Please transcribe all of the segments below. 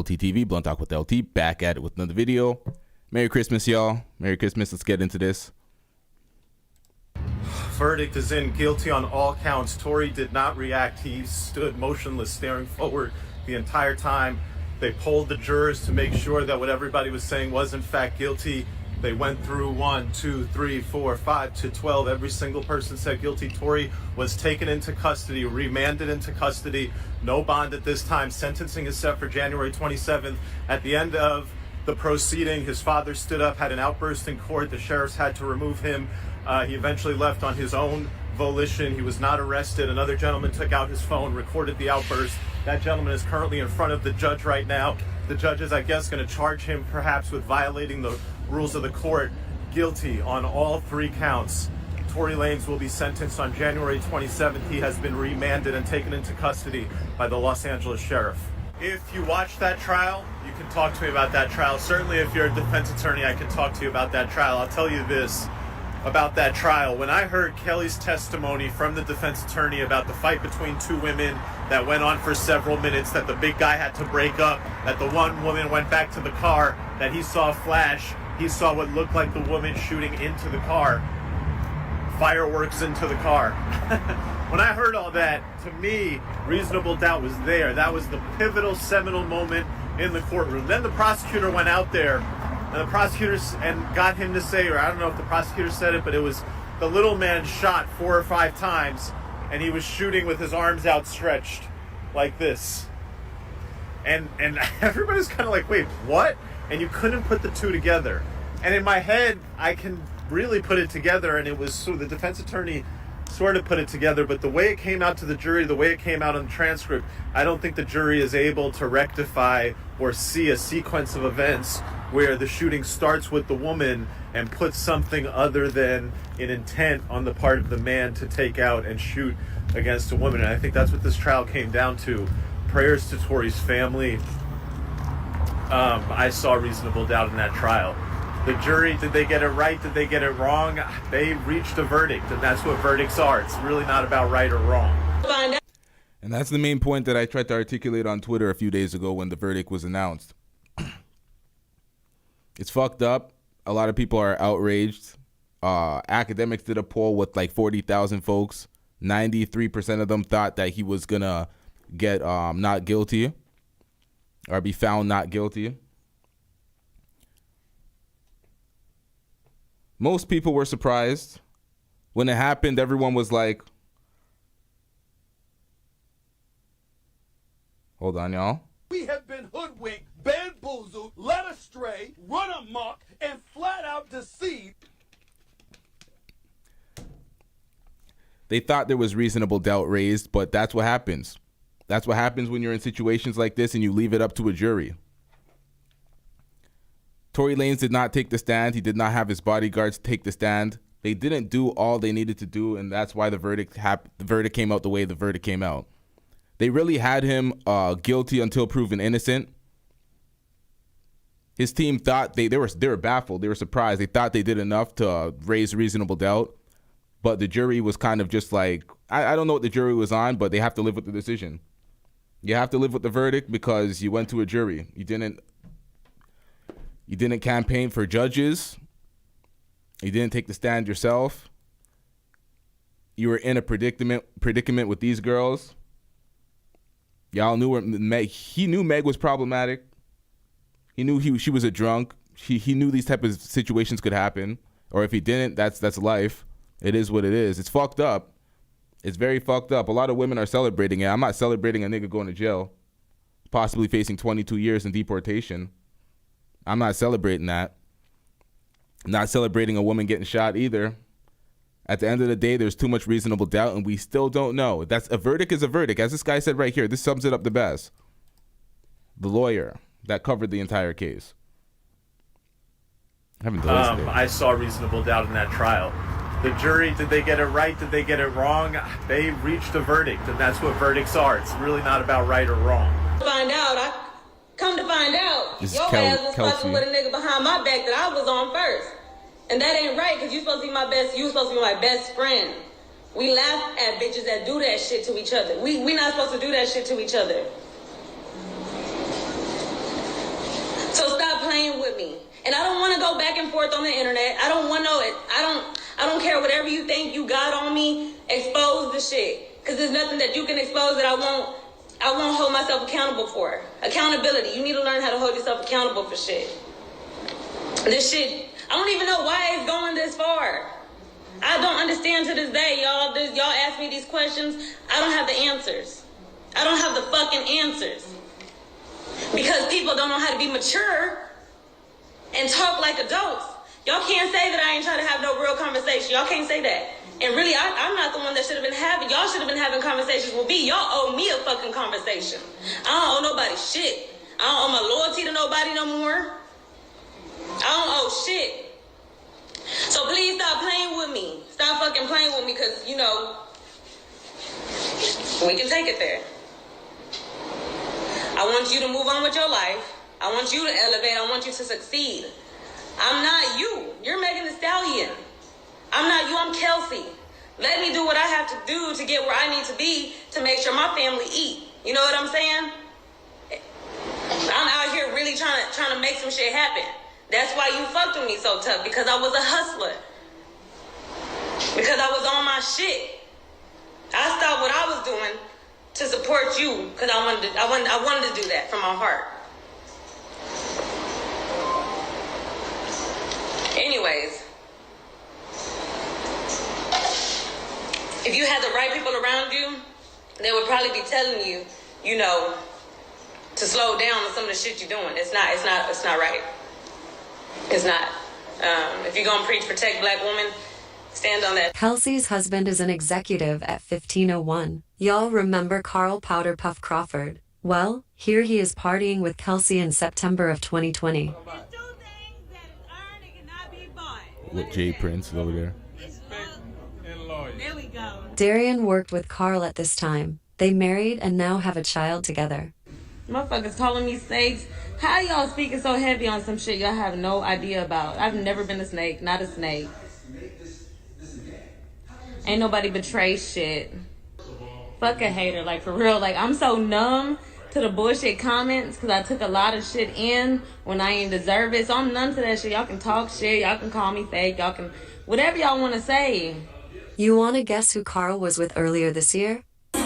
LTTV, Blunt Talk with LT, back at it with another video. Merry Christmas, y'all. Merry Christmas. Let's get into this. Verdict is in, guilty on all counts. Tory did not react. He stood motionless, staring forward the entire time. They polled the jurors to make sure that what everybody was saying was in fact guilty. They went through 1, 2, 3, 4, 5 to 12. Every single person said guilty. Tory was taken into custody, remanded into custody. No bond at this time. Sentencing is set for January 27th. At the end of the proceeding, his father stood up, had an outburst in court. The sheriffs had to remove him. He eventually left on his own volition. He was not arrested. Another gentleman took out his phone, recorded the outburst. That gentleman is currently in front of the judge right now. The judge is, I guess, going to charge him perhaps with violating the rules of the court. Guilty on all 3 counts. Tory Lanez will be sentenced on January 27th. He has been remanded and taken into custody by the Los Angeles sheriff. If you watch that trial, you can talk to me about that trial. Certainly if you're a defense attorney, I can talk to you about that trial. I'll tell you this about that trial. When I heard Kelly's testimony from the defense attorney about the fight between 2 women that went on for several minutes, that the big guy had to break up, that the one woman went back to the car, that he saw a flash, he saw what looked like the woman shooting into the car, fireworks into the car. When I heard all that, to me, reasonable doubt was there. That was the pivotal, seminal moment in the courtroom. Then the prosecutor went out there, and the prosecutors got him to say, or I don't know if the prosecutor said it, but it was the little man shot 4 or 5 times, and he was shooting with his arms outstretched like this. And everybody's kind of like, wait, what? And you couldn't put the 2 together. And in my head, I can really put it together, and it was so the defense attorney sort of put it together, but the way it came out to the jury, the way it came out on the transcript, I don't think the jury is able to rectify or see a sequence of events where the shooting starts with the woman and puts something other than an intent on the part of the man to take out and shoot against a woman. And I think that's what this trial came down to. Prayers to Tory's family. I saw reasonable doubt in that trial. The jury, did they get it right? Did they get it wrong? They reached a verdict, and that's what verdicts are. It's really not about right or wrong. And that's the main point that I tried to articulate on Twitter a few days ago when the verdict was announced. It's fucked up. A lot of people are outraged. Academics did a poll with like 40,000 folks. 93% of them thought that he was going to get not guilty or be found not guilty. Most people were surprised. When it happened, everyone was like, hold on, y'all. We have been hoodwinked, bamboozled, led astray, run amok, and flat out deceived. They thought there was reasonable doubt raised, but that's what happens. That's what happens when you're in situations like this and you leave it up to a jury. Tory Lanez did not take the stand. He did not have his bodyguards take the stand. They didn't do all they needed to do, and that's why the verdict came out the way the verdict came out. They really had him guilty until proven innocent. His team thought they were baffled. They were surprised. They thought they did enough to raise reasonable doubt, but the jury was kind of just like, I don't know what the jury was on, but they have to live with the decision. You have to live with the verdict because you went to a jury. You didn't campaign for judges. You didn't take the stand yourself. You were in a predicament with these girls. Y'all knew he knew Meg was problematic. He knew she was a drunk. He knew these type of situations could happen. Or if he didn't, that's life. It is what it is. It's fucked up. It's very fucked up. A lot of women are celebrating it. I'm not celebrating a nigga going to jail, possibly facing 22 years in deportation. I'm not celebrating that. I'm not celebrating a woman getting shot either. At the end of the day, there's too much reasonable doubt, and we still don't know. That's a verdict is a verdict. As this guy said right here, this sums it up the best. The lawyer that covered the entire case. I saw reasonable doubt in that trial. The jury, did they get it right? Did they get it wrong? They reached a verdict, and that's what verdicts are. It's really not about right or wrong. Come to find out, your ass was fucking with a nigga behind my back that I was on first. And that ain't right, because you supposed to be you supposed to be my best friend. We laugh at bitches that do that shit to each other. We not supposed to do that shit to each other. go back and forth on the internet. I don't want no. I don't care whatever you think you got on me. Expose the shit, because there's nothing that you can expose that I won't hold myself accountable for. Accountability. You need to learn how to hold yourself accountable for shit. This shit, I don't even know why it's going this far. I don't understand to this day, y'all. Y'all ask me these questions. I don't have the answers. I don't have the fucking answers. Because people don't know how to be mature and talk like adults. Y'all can't say that I ain't trying to have no real conversation. Y'all can't say that. And really, I'm not the one that should have been having. Y'all should have been having conversations with me. Y'all owe me a fucking conversation. I don't owe nobody shit. I don't owe my loyalty to nobody no more. I don't owe shit. So please stop playing with me. Stop fucking playing with me, because, you know, we can take it there. I want you to move on with your life. I want you to elevate. I want you to succeed. I'm not you. You're Megan Thee Stallion. I'm not you. I'm Kelsey. Let me do what I have to do to get where I need to be to make sure my family eat. You know what I'm saying? I'm out here really trying to make some shit happen. That's why you fucked with me so tough, because I was a hustler. Because I was on my shit. I stopped what I was doing to support you, because I wanted to do that from my heart. Anyways, if you had the right people around you, they would probably be telling you, you know, to slow down on some of the shit you're doing. It's not right. It's not. If you're gonna preach protect black women, stand on that. Kelsey's husband is an executive at 1501. Y'all remember Carl Powder Puff Crawford? Well, here he is partying with Kelsey in September of 2020. With Jay Prince over there. There we go. Darian worked with Carl at this time. They married and now have a child together. Motherfuckers calling me snakes. How y'all speaking so heavy on some shit y'all have no idea about? I've never been a snake, not a snake. Ain't nobody betray shit. Fuck a hater, like for real. Like, I'm so numb to the bullshit comments because I took a lot of shit in when I ain't deserve it. So I'm numb to that shit. Y'all can talk shit. Y'all can call me fake. Y'all can, whatever y'all want to say. You want to guess who Carl was with earlier this year? You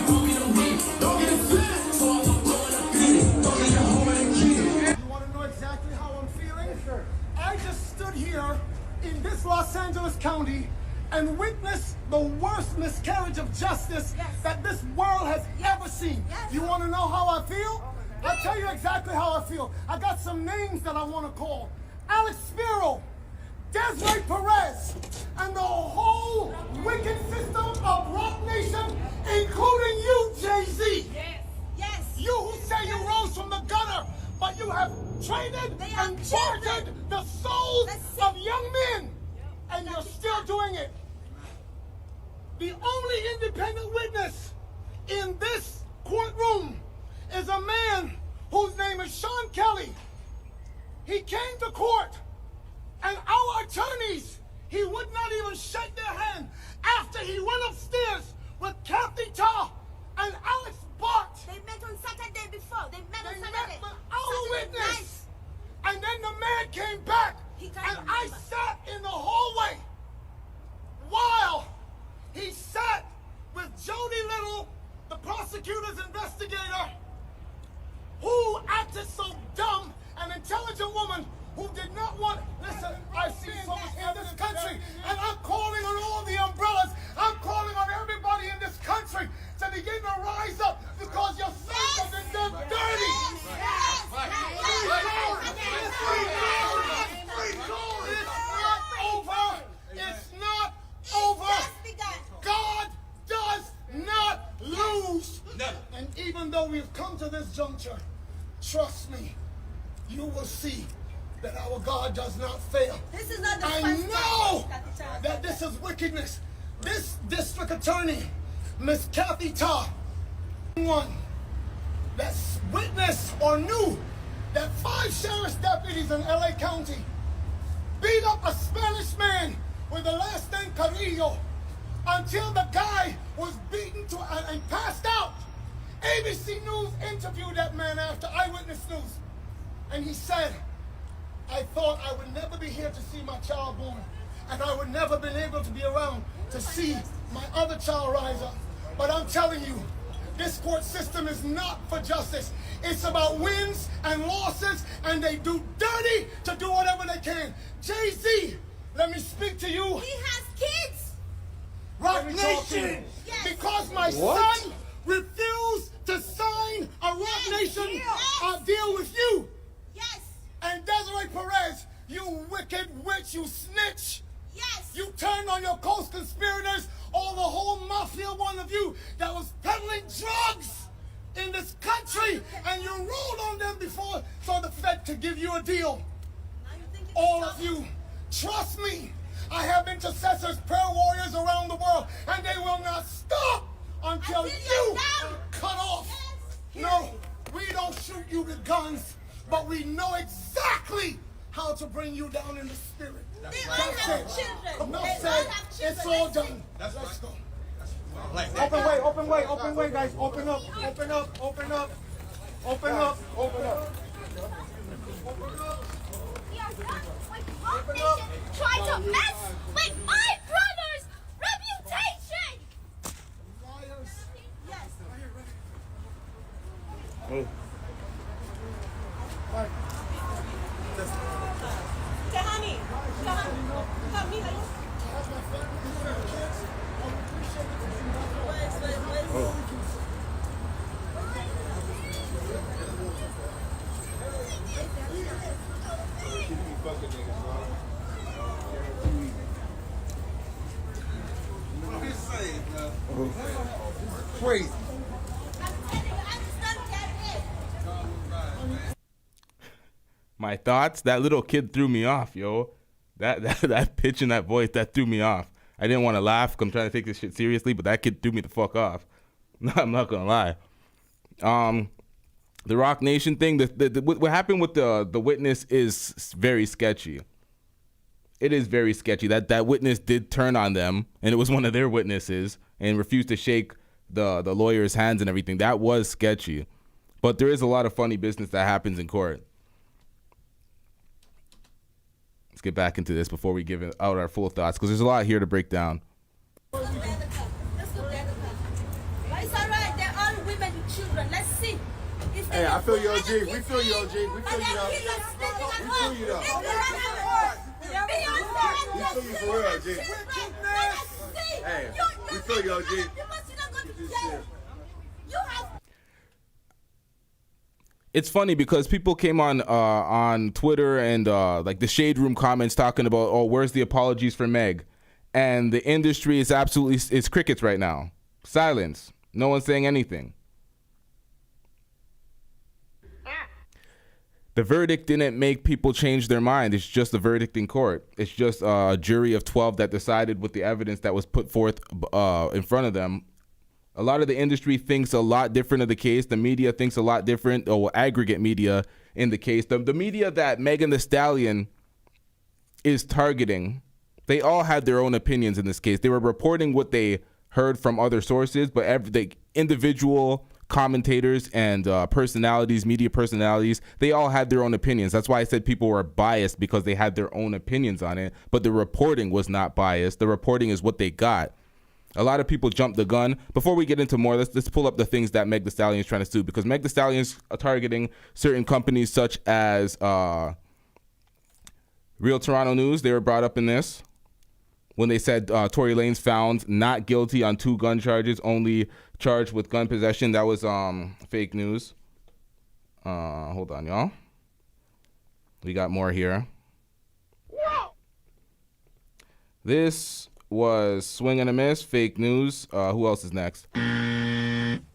want to know exactly how I'm feeling? Sure. I just stood here in this Los Angeles County and witnessed the worst miscarriage of justice that this world has ever seen. You want to know how I feel? I'll tell you exactly how I feel. I got some names that I want to call. Alex Spiro, Desiree Perez, and the whole wicked system of Rock Nation, including you, Jay-Z. Yes. You who say you rose from the gutter, but you have traded and tortured the souls of young men, and you're still doing it. The only independent witness in this courtroom is a man whose name is Sean Kelly. He came to court, and our attorneys, he would not even shake their hand after he went upstairs with Kathy Ta and Alex Bart. They met on Saturday before. They met on Saturday. Met with our witness. And then the man came back, and I sat in the hallway while he sat with Jody Little, the prosecutor's investigator, who acted so dumb, an intelligent woman who did not want, listen, I've seen so much in this country, and I'm calling on all the umbrellas, I'm calling on everybody in this country to begin to rise up, because your sons have been done dirty. It's not over. God does not lose. And even though we've come to this juncture, trust me, you will see that our God does not fail. This is not the I first know time. that this is wickedness. This district attorney, Miss Kathy Ta, one that witnessed or knew that 5 sheriff's deputies in LA County beat up a Spanish man with the last name Carrillo until the guy was beaten to and passed out. ABC News interviewed that man after Eyewitness News, and he said, I I thought I would never be here to see my child born, and I would never been able to be around to see my other child rise up. But I'm telling you, this court system is not for justice. It's about wins and losses, and they do dirty to do whatever they can. Jay-Z, let me speak to you. He has kids. Rock Nation, Yes. because my son refused to sign a Rock Nation deal with you. Yes. And Desiree Perez, you wicked witch, you snitch. Yes. You turned on your co-conspirators, all the whole mafia, one of you that was peddling drugs in this country, and you ruled on them before so the Fed could give you a deal. Now you think All of you, trust me, I have intercessors, prayer warriors around the world, and they will not stop until you cut off. Yes. No, we don't shoot you with guns, but we know exactly how to bring you down in the spirit. They all have children. Enough They all said. have children. It's all Let's see. done. Let's go. Open way, guys. Open up. Try to mess with my brother's reputation. Liars. Yes. Kahani. Crazy. My thoughts? That little kid threw me off, yo. That pitch and that voice, that threw me off. I didn't want to laugh because I'm trying to take this shit seriously, but that kid threw me the fuck off. No, I'm not going to lie. The Rock Nation thing, what happened with the witness is very sketchy. It is very sketchy. That witness did turn on them, and it was one of their witnesses, and refused to shake the lawyer's hands and everything. That was sketchy. But there is a lot of funny business that happens in court. Let's get back into this before we give out our full thoughts, because there's a lot here to break down. Let's go there. It's all right. They're all women with children. Let's see. Hey, I feel you, OG. We feel you, OG. We feel you, though. We feel you, though. We feel you for real, OG. Hey, we feel you, OG. It's funny because people came on Twitter and like the Shade Room comments talking about, oh, where's the apologies for Meg? And the industry is it's crickets right now. Silence. No one's saying anything. The verdict didn't make people change their mind. It's just a verdict in court. It's just a jury of 12 that decided with the evidence that was put forth in front of them. A lot of the industry thinks a lot different of the case. The media thinks a lot different, or aggregate media in the case. The media that Megan Thee Stallion is targeting, they all had their own opinions in this case. They were reporting what they heard from other sources, but the individual commentators and personalities, media personalities, they all had their own opinions. That's why I said people were biased, because they had their own opinions on it, but the reporting was not biased. The reporting is what they got. A lot of people jumped the gun. Before we get into more, let's pull up the things that Meg Thee Stallion is trying to sue, because Meg Thee Stallion is targeting certain companies such as Real Toronto News. They were brought up in this when they said Tory Lanez found not guilty on 2 gun charges, only charged with gun possession. That was fake news. Hold on, y'all. We got more here. This was Swing and a Miss, fake news. Who else is next?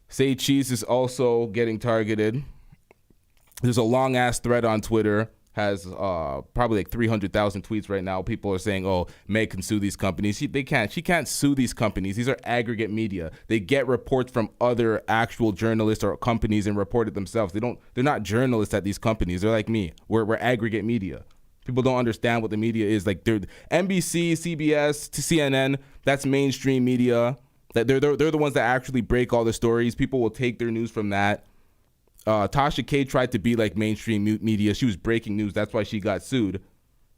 Say Cheese is also getting targeted. There's a long ass thread on Twitter, has probably like 300,000 tweets right now. People are saying, oh, Meg can sue these companies. She can't sue these companies. These are aggregate media. They get reports from other actual journalists or companies and report it themselves. They're not journalists at these companies. They're like me. We're aggregate media. People don't understand what the media is. Like, they're NBC, CBS, to CNN, that's mainstream media. That they're the ones that actually break all the stories. People will take their news from that. Tasha K tried to be like mainstream media. She was breaking news. That's why she got sued.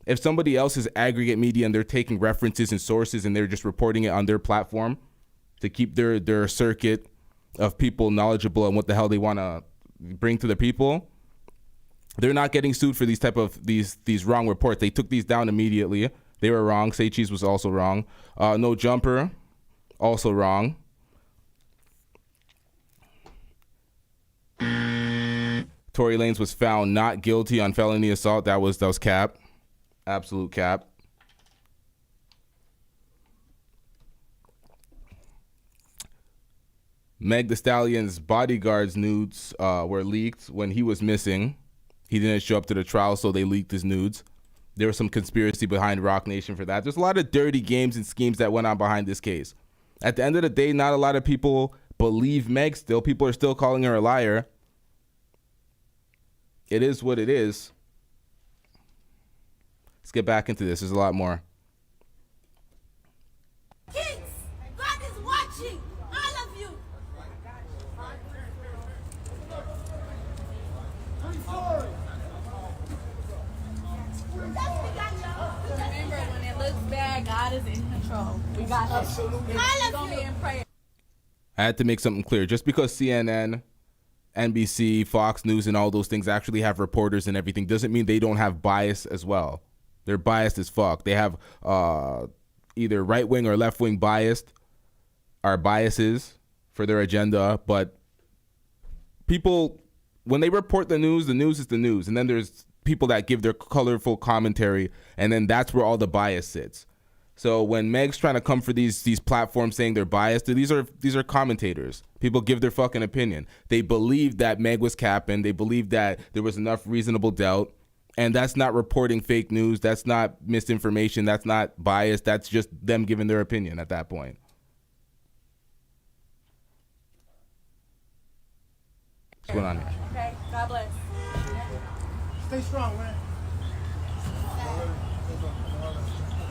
If somebody else is aggregate media and they're taking references and sources and they're just reporting it on their platform to keep their circuit of people knowledgeable on what the hell they want to bring to the people, they're not getting sued for these type of these wrong reports. They took these down immediately. They were wrong. Say Cheese was also wrong. No Jumper, also wrong. Tory Lanez was found not guilty on felony assault. That was cap. Absolute cap. Meg Thee Stallion's bodyguard's nudes were leaked when he was missing. He didn't show up to the trial, so they leaked his nudes. There was some conspiracy behind Rock Nation for that. There's a lot of dirty games and schemes that went on behind this case. At the end of the day, not a lot of people believe Meg still. People are still calling her a liar. It is what it is. Let's get back into this. There's a lot more. Kings, God is watching all of you. Remember, when it looks bad, God is in control. We got this. We're gonna be in prayer. I had to make something clear. Just because CNN, NBC, Fox News, and all those things actually have reporters and everything doesn't mean they don't have bias as well. They're biased as fuck. They have either right-wing or left-wing biases for their agenda. But people, when they report the news is the news. And then there's people that give their colorful commentary, and then that's where all the bias sits. So when Meg's trying to come for these platforms saying they're biased, these are commentators. People give their fucking opinion. They believe that Meg was capping. They believe that there was enough reasonable doubt. And that's not reporting fake news. That's not misinformation. That's not bias. That's just them giving their opinion at that point. What's going on here? Okay, God bless. Stay strong, man.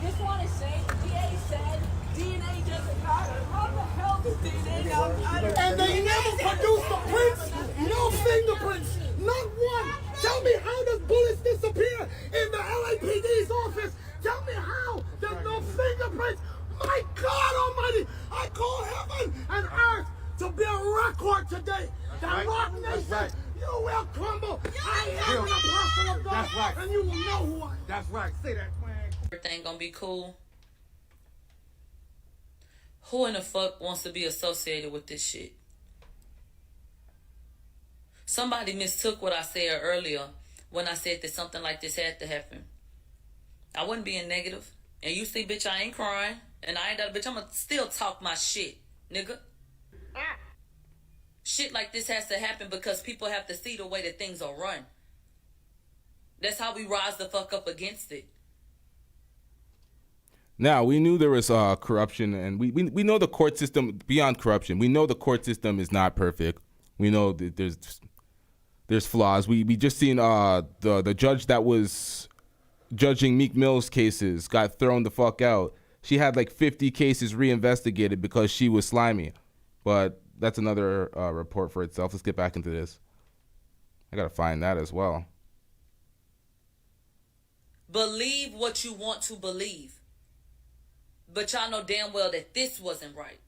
Just want to say, DA said DNA doesn't matter. How the hell does DNA not matter? And they never produced the prints, no fingerprints, not one. Tell me, how does bullets disappear in the LAPD's office? Tell me how there's no fingerprints. My God Almighty, I call heaven and earth to be a record today. That Rock Nation, you will crumble. I am an apostle of God, and you will know who I am. That's right. Say that, man. Everything gonna be cool. Who in the fuck wants to be associated with this shit? Somebody mistook what I said earlier when I said that something like this had to happen. I wasn't being negative. And you see, bitch, I ain't crying. And I ain't that bitch. I'm gonna still talk my shit, nigga. Shit like this has to happen because people have to see the way that things are run. That's how we rise the fuck up against it. Now, we knew there was corruption, and we know the court system, beyond corruption, we know the court system is not perfect. We know that there's flaws. We just seen the judge that was judging Meek Mill's cases got thrown the fuck out. She had like 50 cases reinvestigated because she was slimy. But that's another report for itself. Let's get back into this. I gotta find that as well. Believe what you want to believe. But y'all know damn well that this wasn't right.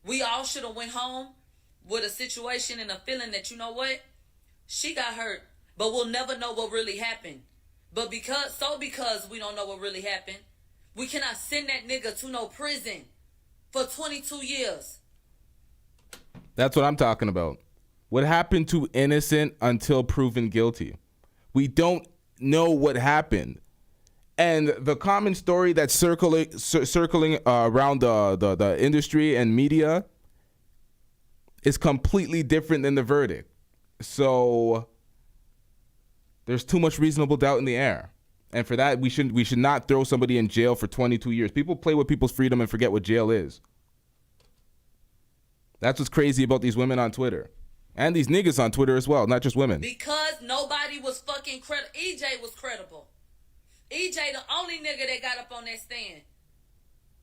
We all should have went home with a situation and a feeling that, you know what? She got hurt, but we'll never know what really happened. But because we don't know what really happened, we cannot send that nigga to no prison for 22 years. That's what I'm talking about. What happened to innocent until proven guilty? We don't know what happened. And the common story that's circling around the industry and media is completely different than the verdict. So there's too much reasonable doubt in the air. And for that, we should not throw somebody in jail for 22 years. People play with people's freedom and forget what jail is. That's what's crazy about these women on Twitter. And these niggas on Twitter as well, not just women. Because nobody was fucking credible. EJ was credible. EJ, the only nigga that got up on that stand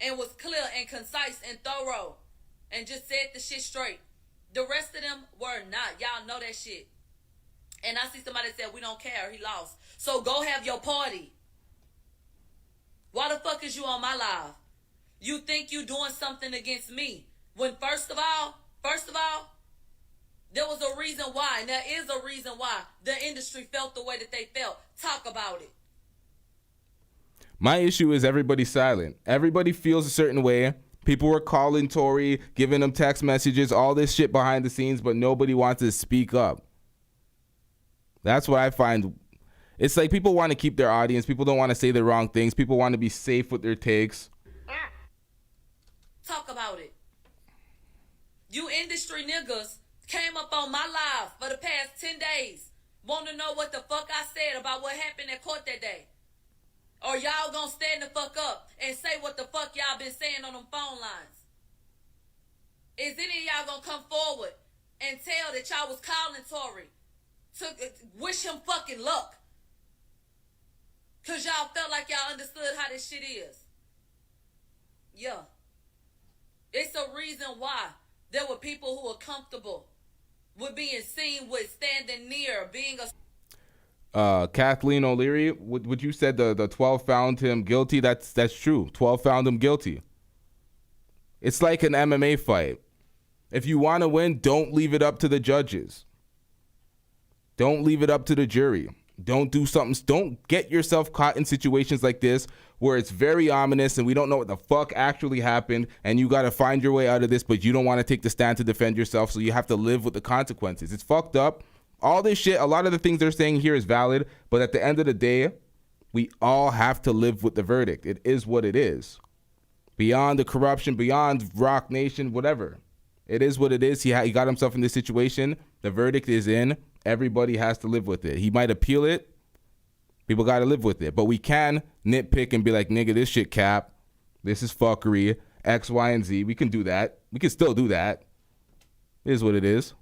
and was clear and concise and thorough and just said the shit straight. The rest of them were not. Y'all know that shit. And I see somebody said, we don't care. He lost. So go have your party. Why the fuck is you on my live? You think you doing something against me. When first of all, there was a reason why. And there is a reason why the industry felt the way that they felt. Talk about it. My issue is everybody's silent. Everybody feels a certain way. People were calling Tory, giving him text messages, all this shit behind the scenes, but nobody wants to speak up. That's what I find. It's like people want to keep their audience. People don't want to say the wrong things. People want to be safe with their takes. Talk about it. You industry niggas came up on my live for the past 10 days. Want to know what the fuck I said about what happened at court that day. Or y'all gonna stand the fuck up and say what the fuck y'all been saying on them phone lines? Is any of y'all gonna come forward and tell that y'all was calling Tory to wish him fucking luck? Cause y'all felt like y'all understood how this shit is. Yeah. It's a reason why there were people who were comfortable with being seen with standing near, being a... Kathleen O'Leary, what you said, the 12 found him guilty, that's true. 12 found him guilty. It's like an MMA fight. If you want to win, don't leave it up to the judges. Don't leave it up to the jury. Don't do something. Don't get yourself caught in situations like this where it's very ominous and we don't know what the fuck actually happened and you got to find your way out of this, but you don't want to take the stand to defend yourself, so you have to live with the consequences. It's fucked up. All this shit, a lot of the things they're saying here is valid, but at the end of the day, we all have to live with the verdict. It is what it is. Beyond the corruption, beyond Rock Nation, whatever. It is what it is. He got himself in this situation. The verdict is in. Everybody has to live with it. He might appeal it. People got to live with it. But we can nitpick and be like, nigga, this shit cap. This is fuckery. X, Y, and Z. We can do that. We can still do that. It is what it is.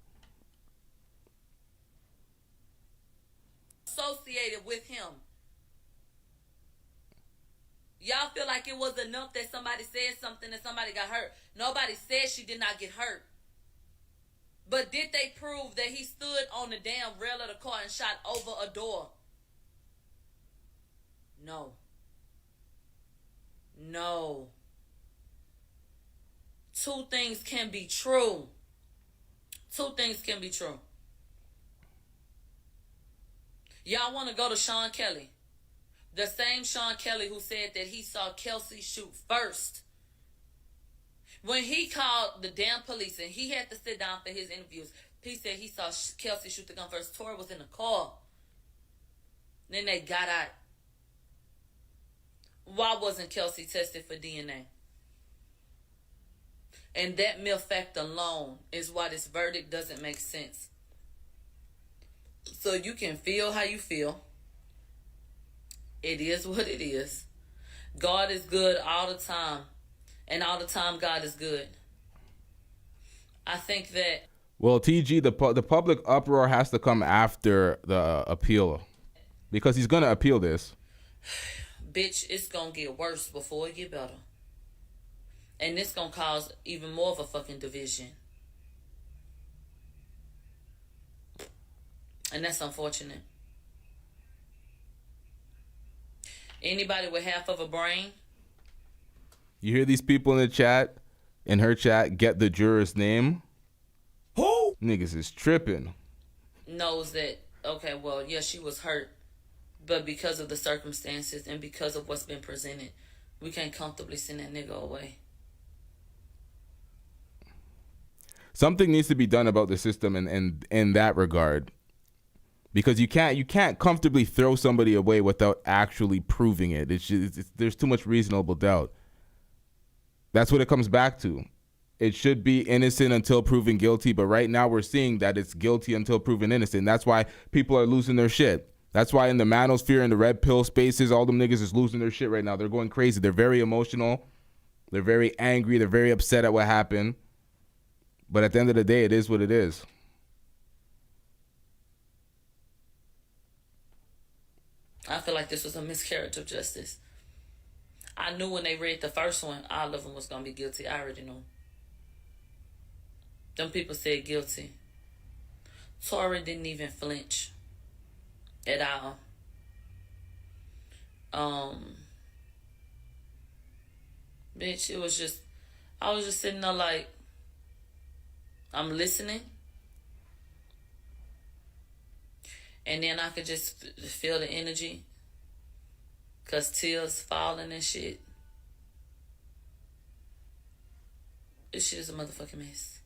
Associated with him. Y'all feel like it was enough that somebody said something and somebody got hurt. Nobody said she did not get hurt. But did they prove that he stood on the damn rail of the car and shot over a door? No. No. Two things can be true. Two things can be true. Y'all want to go to Sean Kelly. The same Sean Kelly who said that he saw Kelsey shoot first. When he called the damn police and he had to sit down for his interviews, he said he saw Kelsey shoot the gun first. Tory was in the car. Then they got out. Why wasn't Kelsey tested for DNA? And that mere fact alone is why this verdict doesn't make sense. So you can feel how you feel. It is what it is. God is good all the time. And all the time, God is good. I think that... Well, TG, the public uproar has to come after the appeal. Because he's going to appeal this. Bitch, it's going to get worse before it get better. And this going to cause even more of a fucking division. And that's unfortunate. Anybody with half of a brain... You hear these people in the chat, in her chat, get the juror's name? Who? Niggas is tripping. Knows that, okay, well, yeah, she was hurt. But because of the circumstances and because of what's been presented, we can't comfortably send that nigga away. Something needs to be done about the system in that regard. Because you can't comfortably throw somebody away without actually proving it. There's too much reasonable doubt. That's what it comes back to. It should be innocent until proven guilty, but right now we're seeing that it's guilty until proven innocent. That's why people are losing their shit. That's why in the manosphere and the red pill spaces, all them niggas is losing their shit right now. They're going crazy. They're very emotional. They're very angry. They're very upset at what happened. But at the end of the day, it is what it is. I feel like this was a miscarriage of justice. I knew when they read the first one, all of them was going to be guilty. I already knew. Them people said guilty. Tory didn't even flinch at all. Bitch, it was just, I was just sitting there like, I'm listening. And then I could just feel the energy. Because tears falling and shit. This shit is a motherfucking mess.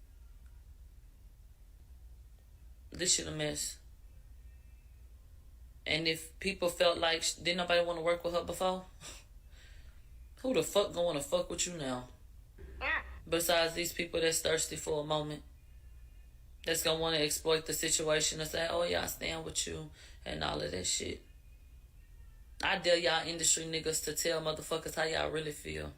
This shit a mess. And if people felt like didn't nobody want to work with her before, who the fuck gonna want to fuck with you now? Besides these people that's thirsty for a moment, that's gonna want to exploit the situation and say, oh yeah, I stand with you and all of that shit. I dare y'all industry niggas to tell motherfuckers how y'all really feel.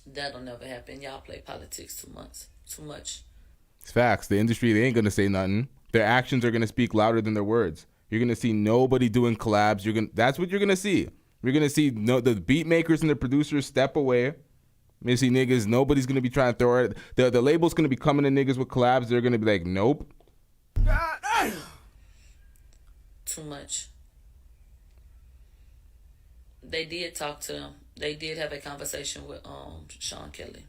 That'll never happen. Y'all play politics too much. It's facts. The industry, they ain't gonna say nothing. Their actions are gonna speak louder than their words. You're gonna see nobody doing collabs. That's what you're gonna see. You're gonna see the beat makers and the producers step away. You're gonna see niggas. Nobody's gonna be trying to throw it. The label's gonna be coming to niggas with collabs. They're gonna be like, nope. Too much. They did talk to him. They did have a conversation with Sean Kelly.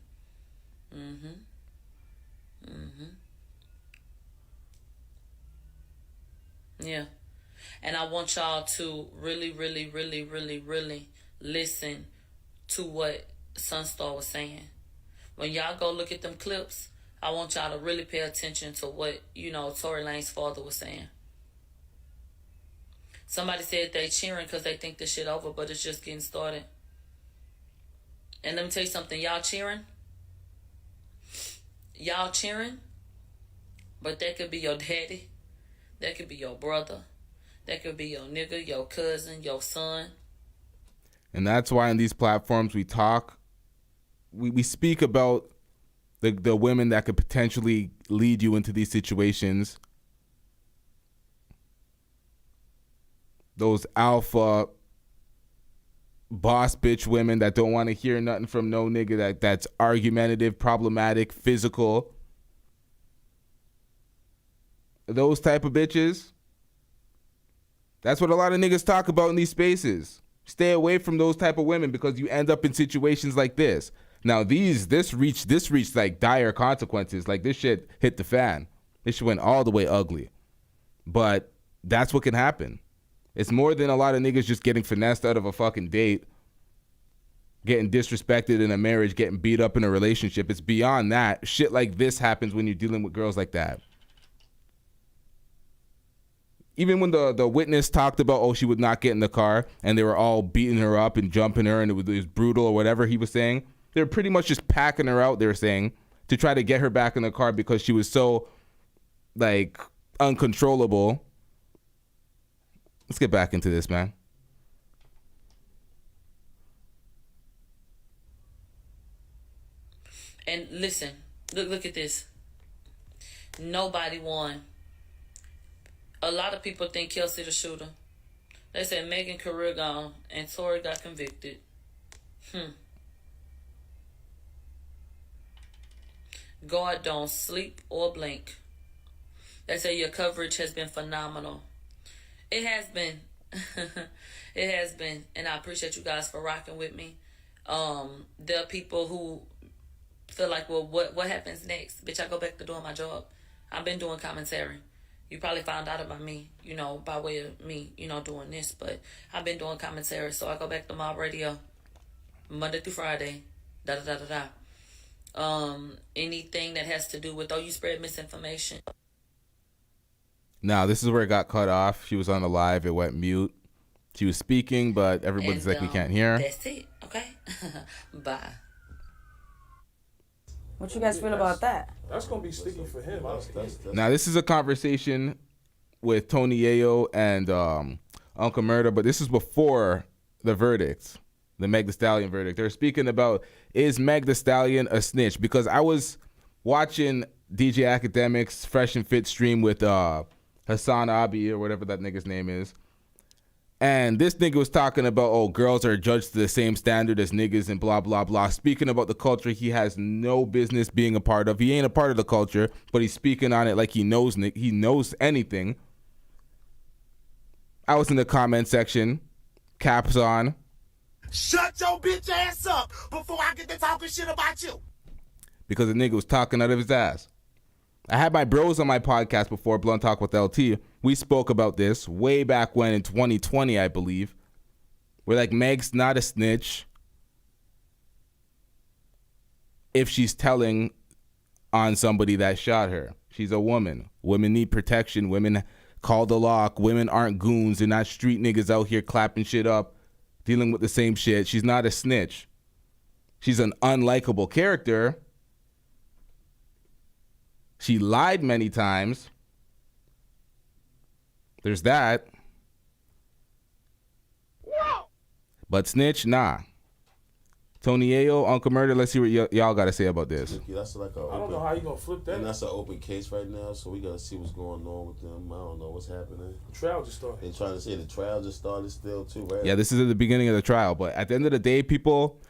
Yeah. And I want y'all to really, really, really, really, really listen to what Sunstar was saying. When y'all go look at them clips, I want y'all to really pay attention to what, Tory Lanez's father was saying. Somebody said they cheering because they think this shit over, but it's just getting started. And let me tell you something, y'all cheering, but that could be your daddy, that could be your brother, that could be your nigga, your cousin, your son. And that's why on these platforms we talk, we speak about the women that could potentially lead you into these situations. Those alpha boss bitch women that don't want to hear nothing from no nigga that's argumentative, problematic, physical. Those type of bitches. That's what a lot of niggas talk about in these spaces. Stay away from those type of women because you end up in situations like this. Now this reached like dire consequences. Like this shit hit the fan. This shit went all the way ugly. But that's what can happen. It's more than a lot of niggas just getting finessed out of a fucking date, getting disrespected in a marriage, getting beat up in a relationship. It's beyond that. Shit like this happens when you're dealing with girls like that. Even when the witness talked about, she would not get in the car and they were all beating her up and jumping her and it was brutal or whatever he was saying, they were pretty much just packing her out, they were saying, to try to get her back in the car because she was so, like, uncontrollable. Let's get back into this, man. And listen, look at this. Nobody won. A lot of people think Kelsey the shooter. They said Megan career gone and Tory got convicted. God don't sleep or blink. They say your coverage has been phenomenal. It has been. It has been. And I appreciate you guys for rocking with me. There are people who feel like, well, what happens next? Bitch, I go back to doing my job. I've been doing commentary. You probably found out about me, by way of me, doing this. But I've been doing commentary. So I go back to Mob Radio Monday through Friday. Anything that has to do with, you spread misinformation. Now, this is where it got cut off. She was on the live. It went mute. She was speaking, but everybody's like, we can't hear her. That's it. Okay? Bye. What you guys feel about that? That's going to be sticky for him. Now, this is a conversation with Tony Yayo and Uncle Murda, but this is before the verdict, the Meg Thee Stallion verdict. They're speaking about, is Meg Thee Stallion a snitch? Because I was watching DJ Academic's Fresh and Fit stream with Hassan Abi or whatever that nigga's name is. And this nigga was talking about, oh, girls are judged to the same standard as niggas and blah, blah, blah. Speaking about the culture he has no business being a part of. He ain't a part of the culture, but he's speaking on it like he knows anything. I was in the comment section, caps on. Shut your bitch ass up before I get to talking shit about you. Because the nigga was talking out of his ass. I had my bros on my podcast before, Blunt Talk with LT. We spoke about this way back when in 2020, I believe. We're like, Meg's not a snitch if she's telling on somebody that shot her. She's a woman. Women need protection. Women call the law. Women aren't goons. They're not street niggas out here clapping shit up, dealing with the same shit. She's not a snitch. She's an unlikable character. She lied many times. There's that. Whoa. But snitch, nah. Tony Ayo, Uncle Murder, let's see what y'all got to say about this. That's like a open, I don't know how you going to flip that. And that's an open case right now, so we got to see what's going on with them. I don't know what's happening. The trial just started. They're trying to say the trial just started still, too, right? Yeah, this is at the beginning of the trial. But at the end of the day, people,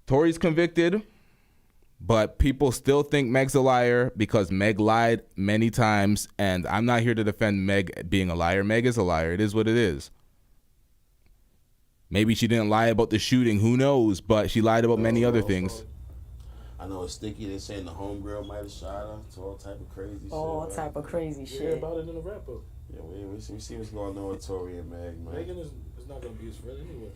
Tory's convicted. But people still think Meg's a liar because Meg lied many times. And I'm not here to defend Meg being a liar. Meg is a liar. It is what it is. Maybe she didn't lie about the shooting. Who knows? But she lied about many other things. I know it's sticky. They're saying the homegirl might have shot her. It's all type of crazy shit. All type of crazy shit. We hear about it in the wrap-up. Yeah, we see what's going on with Tory and Meg, man. Megan is not going to be his friend anyway.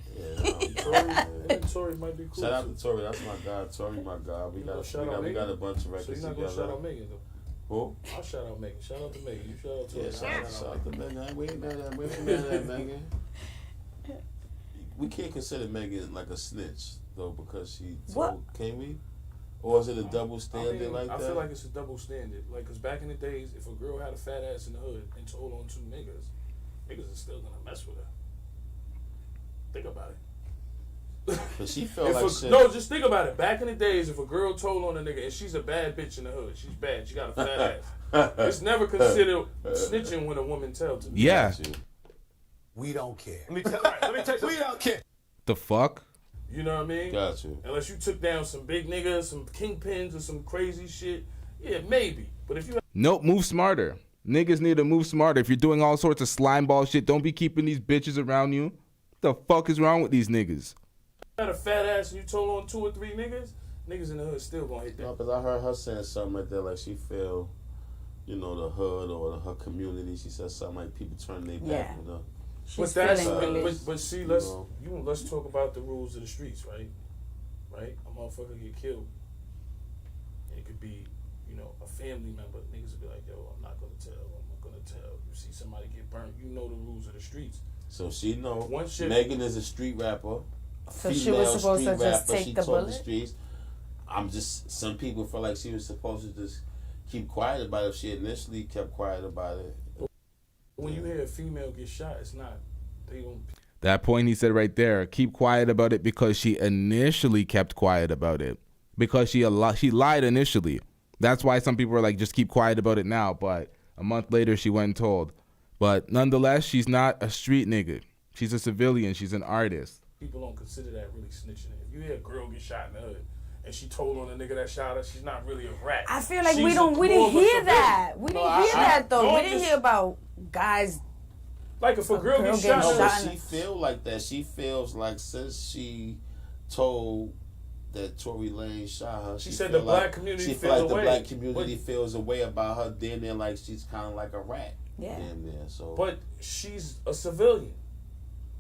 Yeah, Tory might be cool. Shout out to Tory. That's my guy. Tory, my guy. We got a bunch of records together. So you're not going to shout out Megan, though? Who? I'll shout out Megan. Shout out to Megan. You shout out Tory. Yeah, shout out to Megan. We ain't mad at Megan. We can't consider Megan like a snitch, though, because she told, can we? Or is it a double standard like that? I feel like it's a double standard. Like, because back in the days, if a girl had a fat ass in the hood and told on two niggas are still going to mess with her. Think about it. But she felt like shit. No, just think about it. Back in the days, if a girl told on a nigga and she's a bad bitch in the hood, she's bad, she got a fat ass. It's never considered snitching when a woman tells to me. Yeah. We don't care. Let me tell you, we don't care. The fuck? You know what I mean? Got you. Unless you took down some big niggas, some kingpins, or some crazy shit. Yeah, maybe. But if you... Nope, move smarter. Niggas need to move smarter. If you're doing all sorts of slime ball shit, don't be keeping these bitches around you. What the fuck is wrong with these niggas? Got a fat ass and you told on 2 or 3 niggas in the hood still gonna hit that. No, because I heard her saying something like that, like she feel, the hood or her community. She said something like people turning their back with her. But that's but see, let's talk about the rules of the streets, right? Right? A motherfucker get killed. It could be, a family member. Niggas will be like, yo, I'm not gonna tell. You see somebody get burnt, you know the rules of the streets. So she know Megan is a street rapper. So she was supposed to just take the bullet? Streets. Some people feel like she was supposed to just keep quiet about it if she initially kept quiet about it. When you hear a female get shot, they don't... That point he said right there, keep quiet about it because she initially kept quiet about it. Because she lied initially. That's why some people are like, just keep quiet about it now. But a month later, she went and told. But nonetheless, she's not a street nigga. She's a civilian. She's an artist. People don't consider that really snitching. If you hear a girl get shot in the hood and she told on the nigga that shot her, she's not really a rat. I feel like we didn't hear that. We didn't hear that though. We didn't hear about guys. Like if a girl gets shot, she feel like that. She feels like since she told that Tory Lanez shot her, she said the black community feels like the black community feels a way about her. Then like she's kind of like a rat. Yeah. So. But she's a civilian.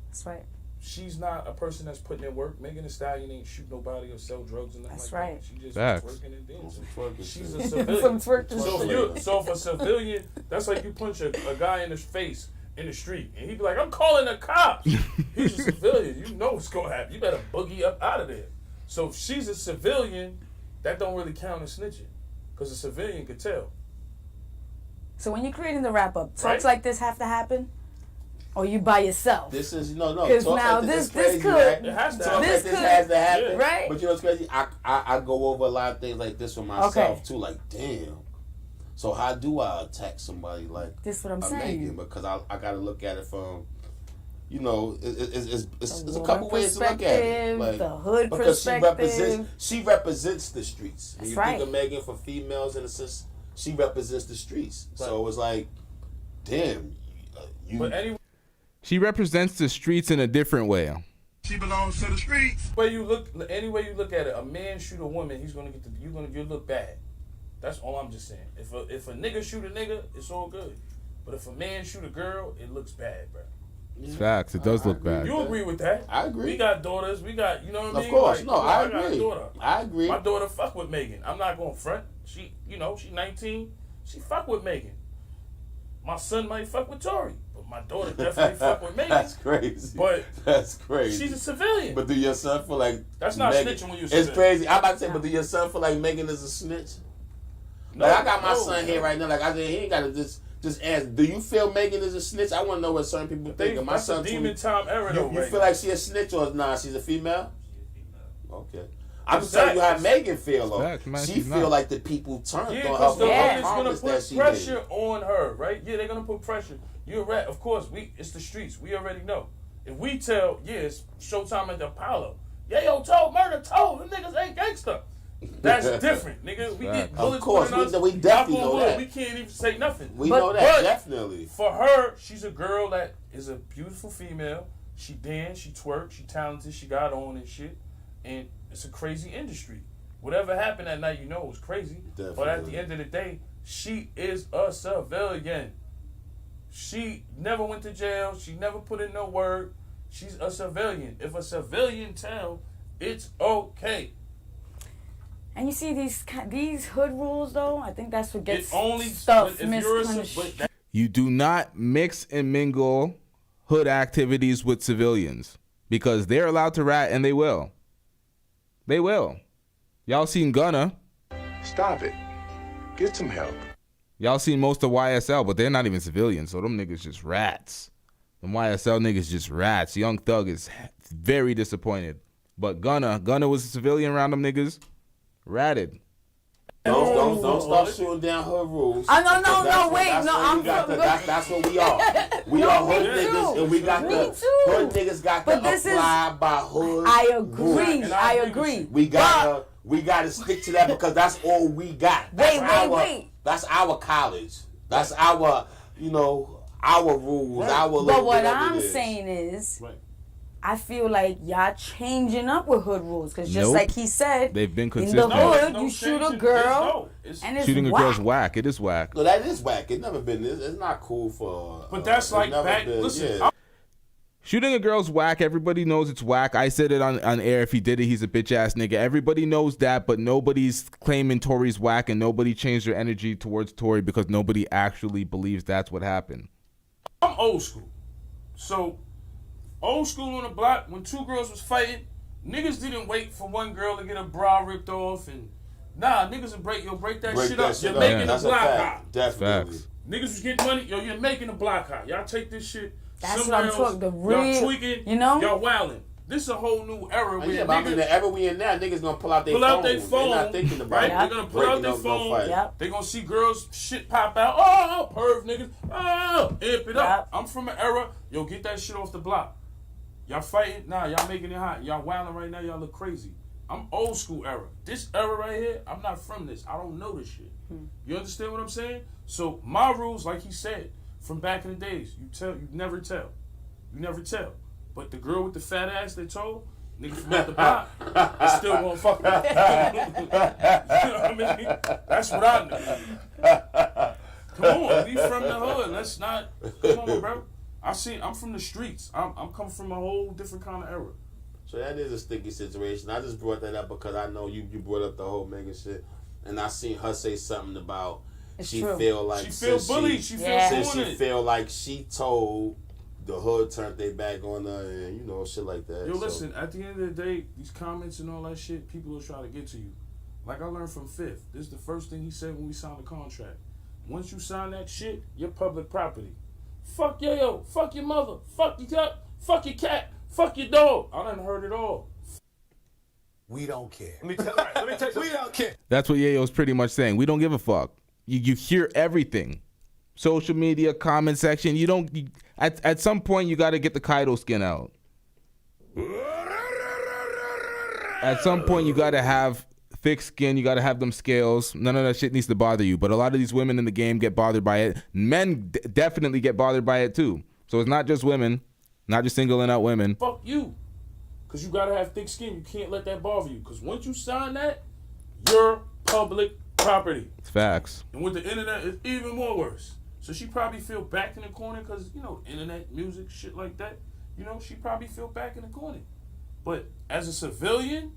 That's right. She's not a person that's putting in work. Megan Thee Stallion ain't shoot nobody or sell drugs and nothing. That's like right. That. She just working and dancing. She's a civilian. So if a civilian, that's like you punch a guy in the face in the street and he'd be like, I'm calling the cops. He's a civilian. You know what's going to happen. You better boogie up out of there. So if she's a civilian, that don't really count as snitching because a civilian could tell. So when you're creating the wrap-up, talks like this have to happen? Or you by yourself? This is, no. Because now like this crazy, could. Right? It has to happen. This has to happen. Yeah. Right? But you know what's crazy? I go over a lot of things like this with myself, too. Like, damn. So how do I attack somebody like this? What I'm saying. Megan? Because I got to look at it from you know, it's a couple ways to look at it. Like, the hood because perspective. she represents the streets. When That's you right. think of Megan for females, in a sense, she represents the streets. Right. So it's like, damn, But anyway, she represents the streets in a different way. She belongs to the streets. Any way you look at it, a man shoot a woman, he's gonna get you'll look bad. That's all I'm just saying. If a nigga shoot a nigga, it's all good. But if a man shoot a girl, it looks bad, bro. It's facts. It does look bad. You agree with that? I agree. We got daughters. We got, you know what I mean? Of course. Like, No, I got a agree. daughter. I agree. My daughter fuck with Megan. I'm not going to front. She, you know, she 19. She fuck with Megan. My son might fuck with Tory. But my daughter definitely fuck with Megan. That's crazy. But that's crazy. She's a civilian. But do your son feel like that's not Megan, snitching when you it's crazy. I'm about to say, but do your son feel like Megan is a snitch? No, like I got my son here right now. Like I said, he ain't got to just ask. Do you feel Megan is a snitch? I want to know what certain people think. My son, that's a demon time era though. You feel like she a snitch or nah? She's a female. Okay. I'm just telling you how Megan feel though. She feel like the people turned on her. Yeah, because the hood is gonna put pressure on her, right? Yeah, they're gonna put pressure. You're right. Of course, it's the streets. We already know. If we tell, it's Showtime at the Apollo. Yeah, yo, murder told. Them niggas ain't gangster. That's different, nigga. We get bullets. Of course, we definitely know that. We can't even say nothing. We know that, definitely. For her, she's a girl that is a beautiful female. She dance, she twerk, she talented, she got on and shit. And it's a crazy industry. Whatever happened that night, you know it was crazy. Definitely. But at the end of the day, she is a civilian. She never went to jail. She never put in no work. She's a civilian. If a civilian tell, it's okay. And you see these hood rules, though. I think that's what gets stuff misunderstood. You do not mix and mingle hood activities with civilians because they're allowed to rat, and they will. They will. Y'all seen Gunna? Stop it. Get some help. Y'all seen most of YSL, but they're not even civilians, so them niggas just rats. Them YSL niggas just rats. Young Thug is very disappointed, but Gunna was a civilian around them niggas. Ratted. Don't start shooting down her rules. No, wait. That's what we are. We are hood niggas, and we got hood niggas got to apply by hood. I agree. We gotta stick to that because that's all we got. Wait. That's our college. That's our, our rules. Right. Our. But what I'm saying is. Right. I feel like y'all changing up with hood rules because just like he said, they've been consistent. In the hood, you shoot a girl, and it's shooting a girl's whack. It is whack. No, that is whack. It's never been. It's not cool for. But that's like back. Listen, yeah. Shooting a girl's whack. Everybody knows it's whack. I said it on air. If he did it, he's a bitch ass nigga. Everybody knows that, but nobody's claiming Tory's whack, and nobody changed their energy towards Tory because nobody actually believes that's what happened. I'm old school, so. Old school on the block, when two girls was fighting, niggas didn't wait for one girl to get a bra ripped off and niggas will break that shit up. You're making the block hot. Definitely. Niggas was getting money, you're making the block hot. Y'all take this shit. That's what I'm talking. The real, y'all tweaking, y'all wilding. This is a whole new era. Where I mean, the era we in now, niggas gonna pull out their phone. They're not thinking about it. They're gonna pull out their phone. Yep. They're gonna see girls shit pop out. Oh, perv niggas. Oh, amp it up. I'm from an era. Yo, get that shit off the block. Y'all fighting? Nah, y'all making it hot. Y'all wilding right now. Y'all look crazy. I'm old school era. This era right here, I'm not from this. I don't know this shit. You understand what I'm saying? So my rules, like he said, from back in the days, you never tell. You never tell. But the girl with the fat ass they told, nigga from at the block, is still gonna fuck with her. You know what I mean? That's what I know. Come on, we from the hood. Let's not. Come on, bro. I'm from the streets. I'm coming from a whole different kind of era. So that is a sticky situation. I just brought that up because I know you brought up the whole Megan shit, and I seen her say something about she feel like she feel bullied. She feel like she told the hood turned their back on her and shit like that. Yo, listen. At the end of the day, these comments and all that shit, people will try to get to you. Like I learned from Fifth. This is the first thing he said when we signed the contract. Once you sign that shit, you're public property. Fuck yo, fuck your mother, fuck your cat, fuck your dog. I done heard it all. We don't care. Let me tell you, we don't care. That's what Yayo's pretty much saying. We don't give a fuck. You hear everything. social media, comment section. At some point, you got to get the Kaido skin out. At some point, you got to have thick skin. You got to have them scales. None of that shit needs to bother you. But a lot of these women in the game get bothered by it. Men definitely get bothered by it too. So it's not just women, not just singling out women. Fuck you. Because you got to have thick skin. You can't let that bother you. Because once you sign that, you're public property. It's facts. And with the internet, it's even more worse. So she probably feel back in the corner because, internet, music, shit like that. She probably feel back in the corner. But as a civilian,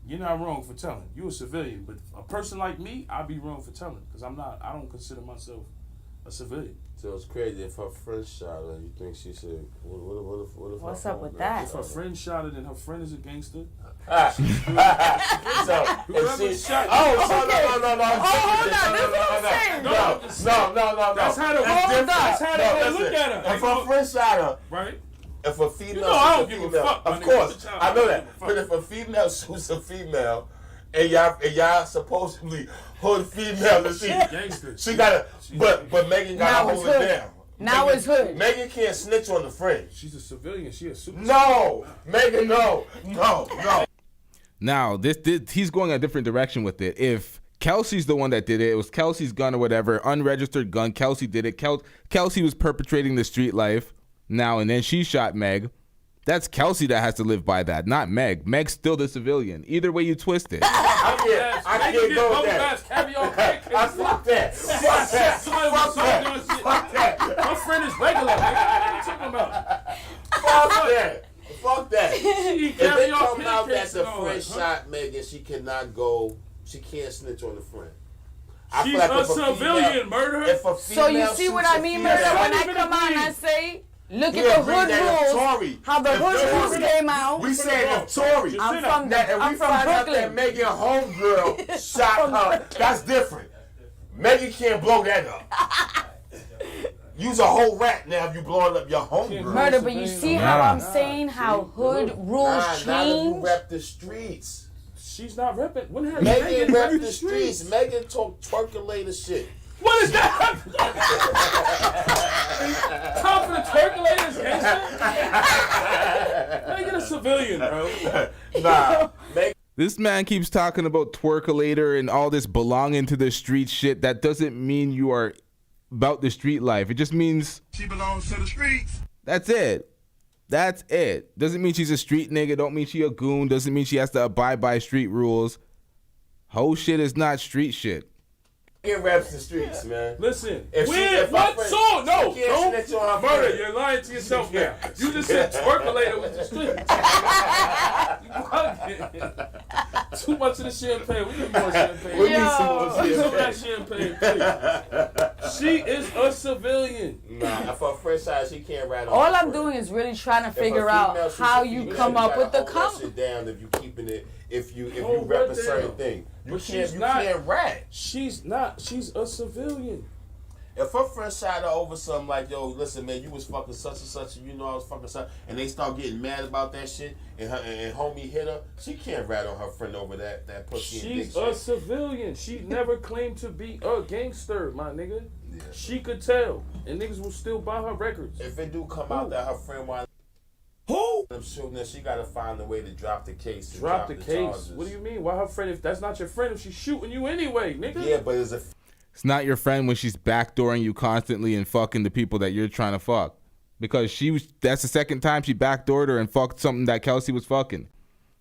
you're not wrong for telling. You a civilian. But a person like me, I'd be wrong for telling. Because I don't consider myself a civilian. So it's crazy. If her friend shot her, you think she should... What if what's up with that? If her friend shot her, then her friend is a gangster. No. Hold on. That's how they look at her. If her friend shot her, right? If a female, I don't give a fuck. Of course, I know that. But if a female shoots a female, and y'all supposedly hood female, she gotta. But Megan gotta hold it down. Now it's hood. Megan can't snitch on the friend. She's a civilian. She a super. No, Megan, no. Now he's going a different direction with it. If Kelsey's the one that did it, it was Kelsey's gun or whatever, unregistered gun. Kelsey did it. Kelsey was perpetrating the street life. Now and then she shot Meg. That's Kelsey that has to live by that, not Meg. Meg's still the civilian. Either way you twist it. I can't go with that. Fuck that. Fuck that. My friend is regular. What are you talking about? Fuck that. If they come out that the friend right, shot Megan, she can't snitch on the friend. She's a civilian, murderer. So you see what I mean, murder? When I come out and I say, look at the hood rules, how the hood rules came out. We said if Tory, I'm from out that Megan homegirl shot her, that's different. Megan can't blow that up. You's a whole rat now if you blowing up your homegirl. Murder, but you see how I'm saying how hood rules change? Not if you rep the streets. She's not repping. When has Megan rep the streets? Megan talk twerkulator shit. What is that? Time for the twerkulators, gangster? Megan a civilian, bro. Nah. This man keeps talking about twerkulator and all this belonging to the street shit. That doesn't mean you are about the street life. It just means she belongs to the streets. That's it. That's it. Doesn't mean she's a street nigga. Don't mean she a goon. Doesn't mean she has to abide by street rules. Whole shit is not street shit. Megan reps the streets, man. Listen, what song? No, don't murder. You're lying to yourself now. You just said twerkulator with the streets. Too much of the champagne. We need more champagne. We need some more champagne, please. She is a civilian. Nah, if her friend side, she can't ride on. All I'm doing is really trying to figure out how you come up with the shit down if you keeping it. If you rep a certain thing, you can't rat. She's not. She's a civilian. If her friend shot her over something like, yo, listen, man, you was fucking such and such, and you know I was fucking such, and they start getting mad about that shit, and homie hit her, she can't rat on her friend over that pussy. She's a civilian. She never claimed to be a gangster, my nigga. Yeah. She could tell, and niggas will still buy her records. If it do come out that her friend wanted I'm shooting her, she gotta find a way to drop the case. Drop the case? Charges. What do you mean? Why her friend? If that's not your friend, if she's shooting you anyway, nigga. Yeah, but it's not your friend when she's backdooring you constantly and fucking the people that you're trying to fuck. Because that's the second time she backdoored her and fucked something that Kelsey was fucking.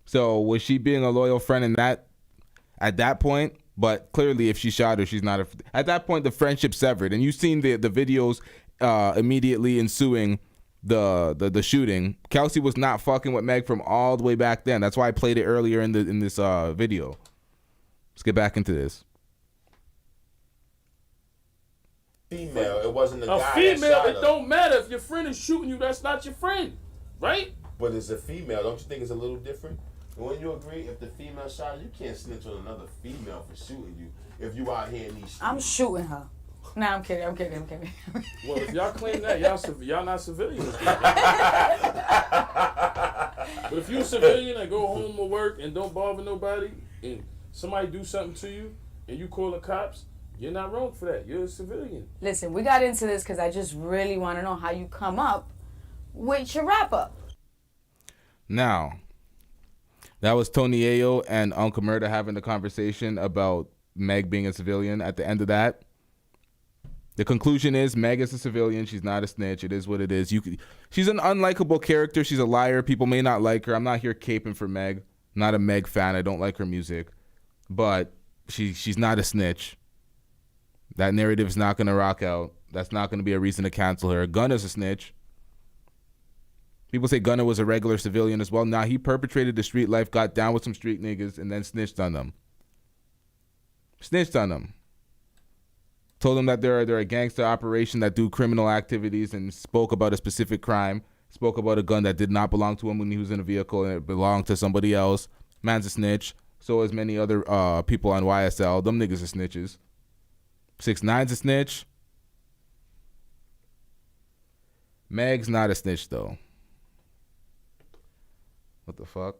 So was she being a loyal friend at that point? But clearly if she shot her, she's not at that point the friendship severed. And you've seen the videos immediately ensuing the shooting. Kelsey was not fucking with Meg from all the way back then. That's why I played it earlier in this video. Let's get back into this. Female, it wasn't the guy. A female, it don't matter if your friend is shooting you. That's not your friend, right? But it's a female. Don't you think it's a little different? When you agree, if the female shot you, can't snitch on another female for shooting you. If you out here in these streets. I'm shooting her. No, I'm kidding. Well, if y'all claim that, y'all not civilians. But if you're a civilian and go home or work and don't bother nobody, and somebody do something to you, and you call the cops, You're not wrong for that. You're a civilian. Listen, we got into this because I just really want to know how you come up with your wrap-up. Now, that was Tony Ayo and Uncle Murda having the conversation about Meg being a civilian. At the end of that, the conclusion is Meg is a civilian. She's not a snitch. It is what it is. She's an unlikable character. She's a liar. People may not like her. I'm not here caping for Meg. I'm not a Meg fan. I don't like her music. But she's not a snitch. That narrative is not going to rock out. That's not going to be a reason to cancel her. Gunna's a snitch. People say Gunna was a regular civilian as well. Nah, he perpetrated the street life, got down with some street niggas, and then snitched on them. Snitched on them. Told them that they're a gangster operation that do criminal activities and spoke about a specific crime. Spoke about a gun that did not belong to him when he was in a vehicle and it belonged to somebody else. Man's a snitch. So as many other people on YSL. Them niggas are snitches. 6ix9ine's a snitch. Meg's not a snitch though. What the fuck?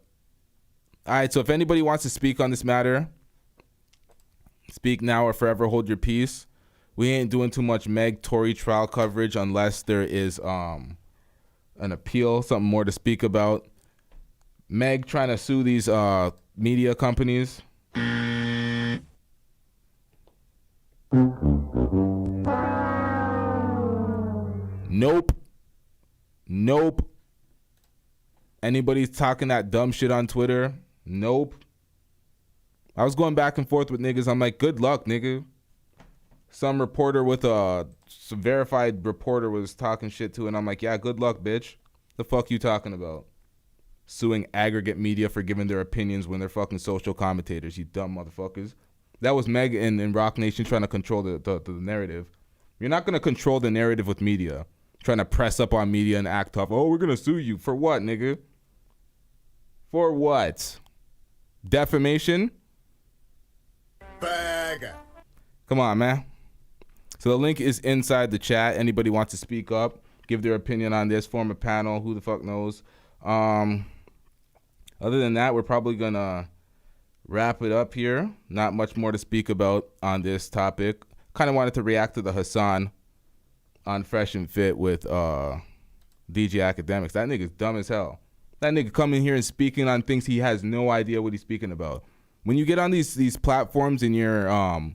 All right, so if anybody wants to speak on this matter, speak now or forever hold your peace. We ain't doing too much Meg Tory trial coverage unless there is an appeal, something more to speak about. Meg trying to sue these media companies. Nope. Anybody's talking that dumb shit on Twitter? Nope. I was going back and forth with niggas. I'm like, good luck, nigga. Some reporter with some verified reporter was talking shit to, and I'm like, yeah, good luck, bitch. The fuck you talking about? Suing aggregate media for giving their opinions when they're fucking social commentators, you dumb motherfuckers. That was Meg and Rock Nation trying to control the narrative. You're not going to control the narrative with media. Trying to press up on media and act tough. Oh, we're going to sue you. For what, nigga? For what? Defamation? Bag. Come on, man. So the link is inside the chat. Anybody wants to speak up, give their opinion on this, form a panel, who the fuck knows. Other than that, we're probably going to wrap it up here. Not much more to speak about on this topic. Kind of wanted to react to the Hassan on Fresh and Fit with DJ Academics. That nigga's dumb as hell. That nigga coming here and speaking on things he has no idea what he's speaking about. When you get on these platforms and you're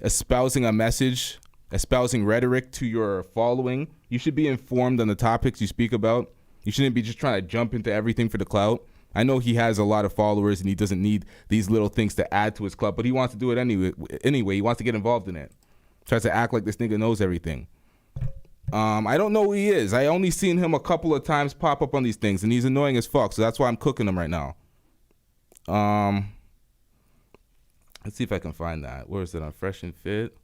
espousing a message, espousing rhetoric to your following, you should be informed on the topics you speak about. You shouldn't be just trying to jump into everything for the clout. I know he has a lot of followers and he doesn't need these little things to add to his club, but he wants to do it anyway. He wants to get involved in it. Tries to act like this nigga knows everything. I don't know who he is. I only seen him a couple of times pop up on these things, and he's annoying as fuck, so that's why I'm cooking him right now. Let's see if I can find that. Where is it on Fresh and Fit?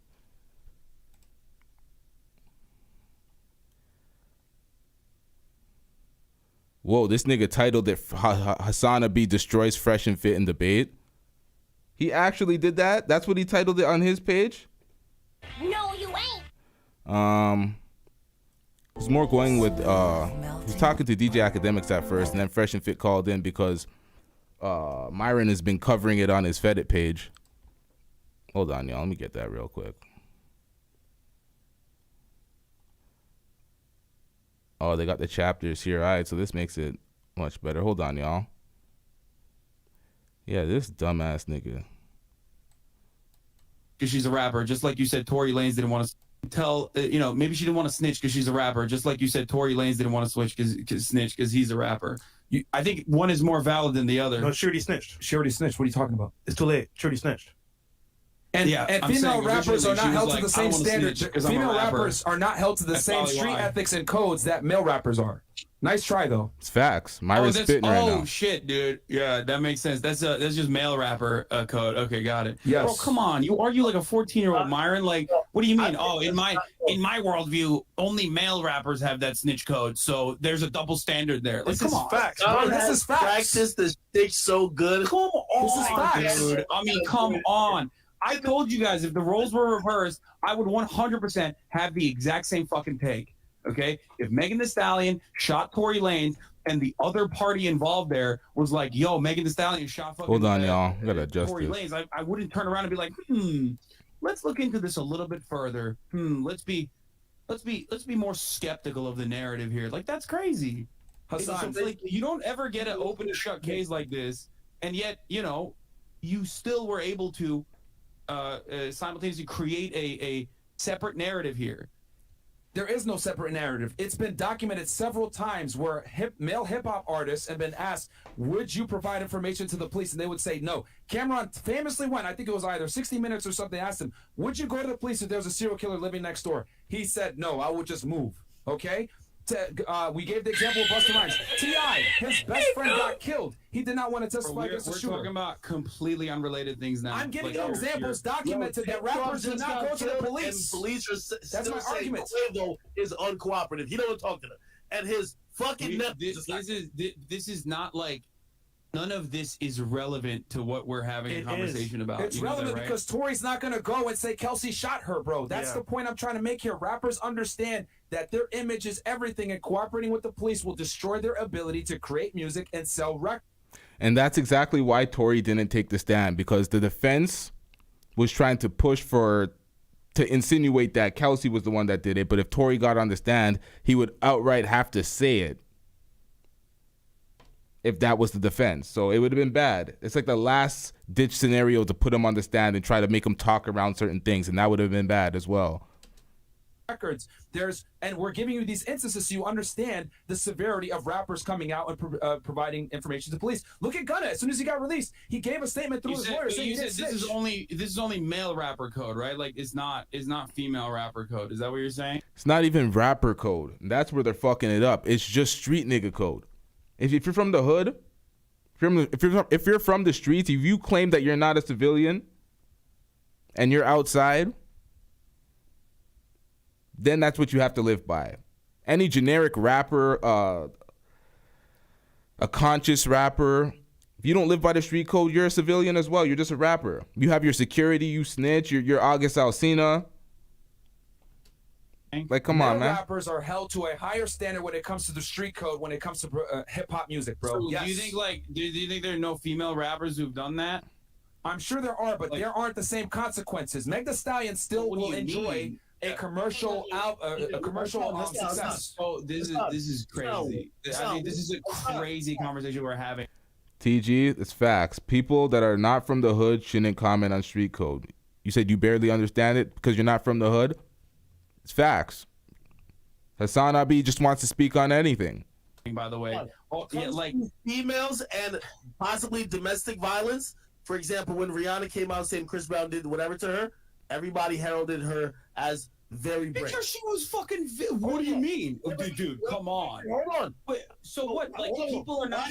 Whoa, this nigga titled it Hassan B destroys Fresh and Fit in debate. He actually did that? That's what he titled it on his page? No, you ain't. He's more going with, he was talking to DJ Academics at first, and then Fresh and Fit called in because Myron has been covering it on his Fedit page. Hold on, y'all. Let me get that real quick. Oh, they got the chapters here. All right, so this makes it much better. Hold on, y'all. Yeah, this dumbass nigga. Because she's a rapper, just like you said, Tory Lanez didn't want to tell, maybe she didn't want to snitch because she's a rapper, just like you said, Tory Lanez didn't want to snitch because he's a rapper. I think one is more valid than the other. No, she already snitched. She already snitched. What are you talking about? It's too late. She already snitched. And female rappers are not held to the same standards. Female rappers are not held to the same street ethics and codes that male rappers are. Nice try though. It's facts. Myron's spitting right now. Oh shit, dude. Yeah, that makes sense. That's just male rapper code. Okay, got it. Yes. Bro, come on. You argue like a 14-year-old, Myron. Like, what do you mean? Oh, in my worldview, only male rappers have that snitch code. So there's a double standard there. Like, This is facts. This is facts. Practice the snitch so good. Come on, This is facts. dude. I mean, come on. I told you guys if the roles were reversed, I would 100% have the exact same fucking take. Okay? If Megan Thee Stallion shot Tory Lanez and the other party involved there was like, yo, Megan Thee Stallion shot fucking Hold on, y'all. I gotta adjust Tory this. Lanez, I wouldn't turn around and be like, let's look into this a little bit further. Let's be more skeptical of the narrative here. Like, that's crazy. Hassan, like, you don't ever get an open and shut case like this, and yet, you know, you still were able to simultaneously create a separate narrative here. There is no separate narrative. It's been documented several times where male hip-hop artists have been asked, would you provide information to the police? And they would say no. Cameron famously went, I think it was either 60 Minutes or something, asked him, would you go to the police if there was a serial killer living next door? He said, no, I would just move, okay? We gave the example of Busta Rhymes. T.I., his best friend got killed. He did not want to testify against the shooter. We're talking about completely unrelated things now. I'm giving you examples documented that rappers do not go to the police. And police are That's my argument. Quavo is uncooperative. He don't talk to them. And his fucking this is not like, none of this is relevant to what we're having a conversation about. It's relevant because Tory's not going to go and say Kelsey shot her, bro. That's the point I'm trying to make here. Rappers understand that their image is everything, and cooperating with the police will destroy their ability to create music and sell records. And that's exactly why Tory didn't take the stand, because the defense was trying to push to insinuate that Kelsey was the one that did it. But if Tory got on the stand, he would outright have to say it if that was the defense. So it would have been bad. It's like the last ditch scenario to put him on the stand and try to make him talk around certain things, and that would have been bad as well. Records. And we're giving you these instances so you understand the severity of rappers coming out and providing information to police. Look at Gunna. As soon as he got released, he gave a statement through his lawyer saying this is only male rapper code, right? Like, it's not female rapper code. Is that what you're saying? It's not even rapper code. That's where they're fucking it up. It's just street nigga code. If you're from the hood, if you're from the streets, if you claim that you're not a civilian and you're outside, then that's what you have to live by. Any generic rapper, a conscious rapper, if you don't live by the street code, you're a civilian as well. You're just a rapper. You have your security, you snitch, you're August Alsina. Like, come on, man. Rappers are held to a higher standard when it comes to the street code, when it comes to hip-hop music, bro. So yes. Do you think there are no female rappers who've done that? I'm sure there are, but there aren't the same consequences. Meg Thee Stallion still will enjoy a commercial success. Oh, this is crazy. I mean, this is a crazy conversation we're having. TG, it's facts. People that are not from the hood shouldn't comment on street code. You said you barely understand it because you're not from the hood? It's facts. Hassan Abi just wants to speak on anything. By the way, like females and possibly domestic violence. For example, when Rihanna came out saying Chris Brown did whatever to her, everybody heralded her as very brave. Because she was fucking. What do you mean, dude? Come on. Hold on. Wait, so what? Like, people are not.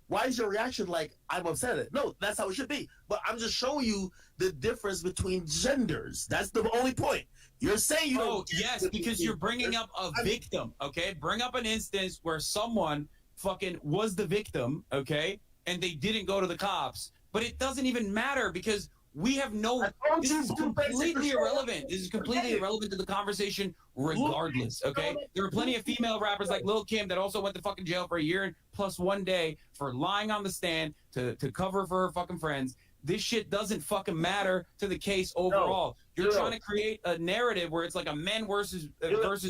Why is your reaction like I'm upset at it? No, that's how it should be. But I'm just showing you the difference between genders. That's the only point. You're saying you don't. Yes, because you're bringing up a victim, okay? Bring up an instance where someone fucking was the victim, okay? And they didn't go to the cops. But it doesn't even matter because we have no. This is completely irrelevant. This is completely irrelevant to the conversation regardless, okay? There are plenty of female rappers like Lil' Kim that also went to fucking jail for a year plus 1 day for lying on the stand to cover for her fucking friends. This shit doesn't fucking matter to the case overall. You're trying to create a narrative where it's like a men versus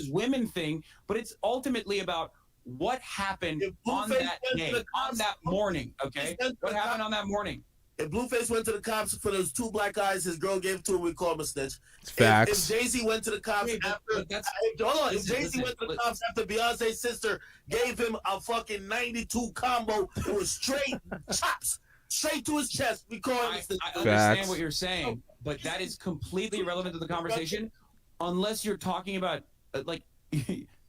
women thing, but it's ultimately about what happened on that day, on that morning, okay? What happened on that morning? If Blueface went to the cops for those 2 black guys his girl gave to him, we call him a snitch. Facts. If Jay-Z went to the cops if Jay-Z went to the cops after Beyonce's sister gave him a fucking 92 combo, it was straight chops. Straight to his chest. We call him. I understand what you're saying, but that is completely irrelevant to the conversation, unless you're talking about like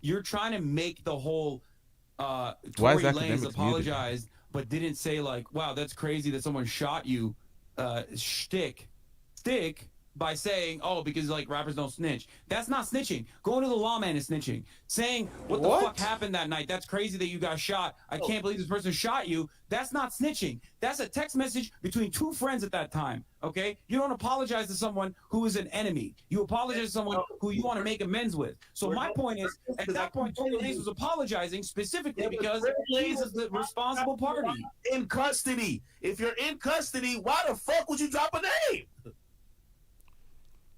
you're trying to make the whole Tory Lanez apologized, but didn't say like, "Wow, that's crazy that someone shot you." Stick by saying, "Oh, because like rappers don't snitch." That's not snitching. Going to the lawman is snitching. Saying what the fuck happened that night? That's crazy that you got shot. I can't believe this person shot you. That's not snitching. That's a text message between 2 friends at that time. Okay, you don't apologize to someone who is an enemy. You apologize to someone who you want to make amends with. So my point is, at that point, Tory Lanez was apologizing specifically because he was the responsible party. In custody. If you're in custody, why the fuck would you drop a name?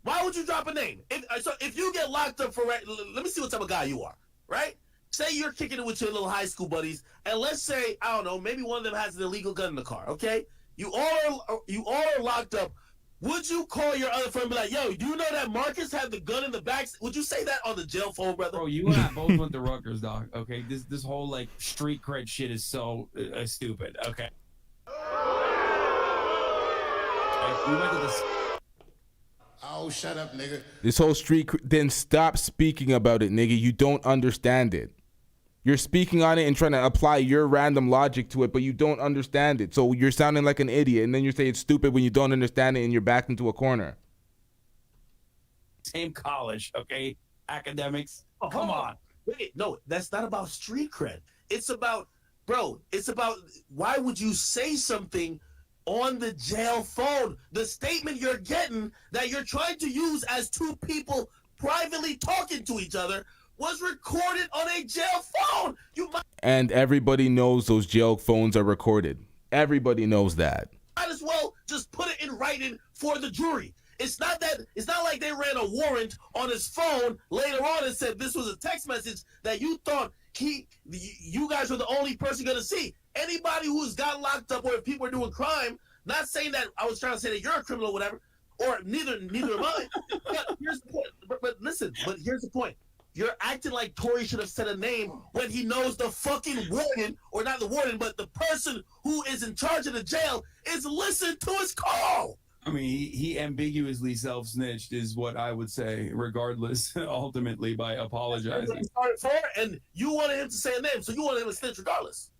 Why would you drop a name? If you get locked up for, let me see what type of guy you are, right? Say you're kicking it with your little high school buddies, and let's say, I don't know, maybe one of them has an illegal gun in the car, okay? You all are locked up. Would you call your other friend and be like, yo, do you know that Marcus had the gun in the back? Would you say that on the jail phone, brother? Bro, you and I both went to Rutgers, dog. Okay, this whole like street cred shit is so stupid. Okay. We went to this. Oh, shut up, nigga. This whole street, then stop speaking about it, nigga. You don't understand it. You're speaking on it and trying to apply your random logic to it, but you don't understand it. So you're sounding like an idiot, and then you say it's stupid when you don't understand it and you're backed into a corner. Same college, okay? Academics. Oh, come on. Wait, no, that's not about street cred. It's about, bro, why would you say something on the jail phone? The statement you're getting that you're trying to use as two people privately talking to each other was recorded on a jail phone. And everybody knows those jail phones are recorded. Everybody knows that. Might as well just put it in writing for the jury. It's not like they ran a warrant on his phone later on and said this was a text message that you thought you guys were the only person gonna see. Anybody who's got locked up or if people are doing crime, not saying that I was trying to say that you're a criminal or whatever, or neither am I. But here's the point. But listen, here's the point. You're acting like Tory should have said a name when he knows the fucking warden, or not the warden, but the person who is in charge of the jail is listening to his call. I mean, he ambiguously self-snitched is what I would say, regardless, ultimately, by apologizing. And you wanted him to say a name, so you wanted him to snitch regardless.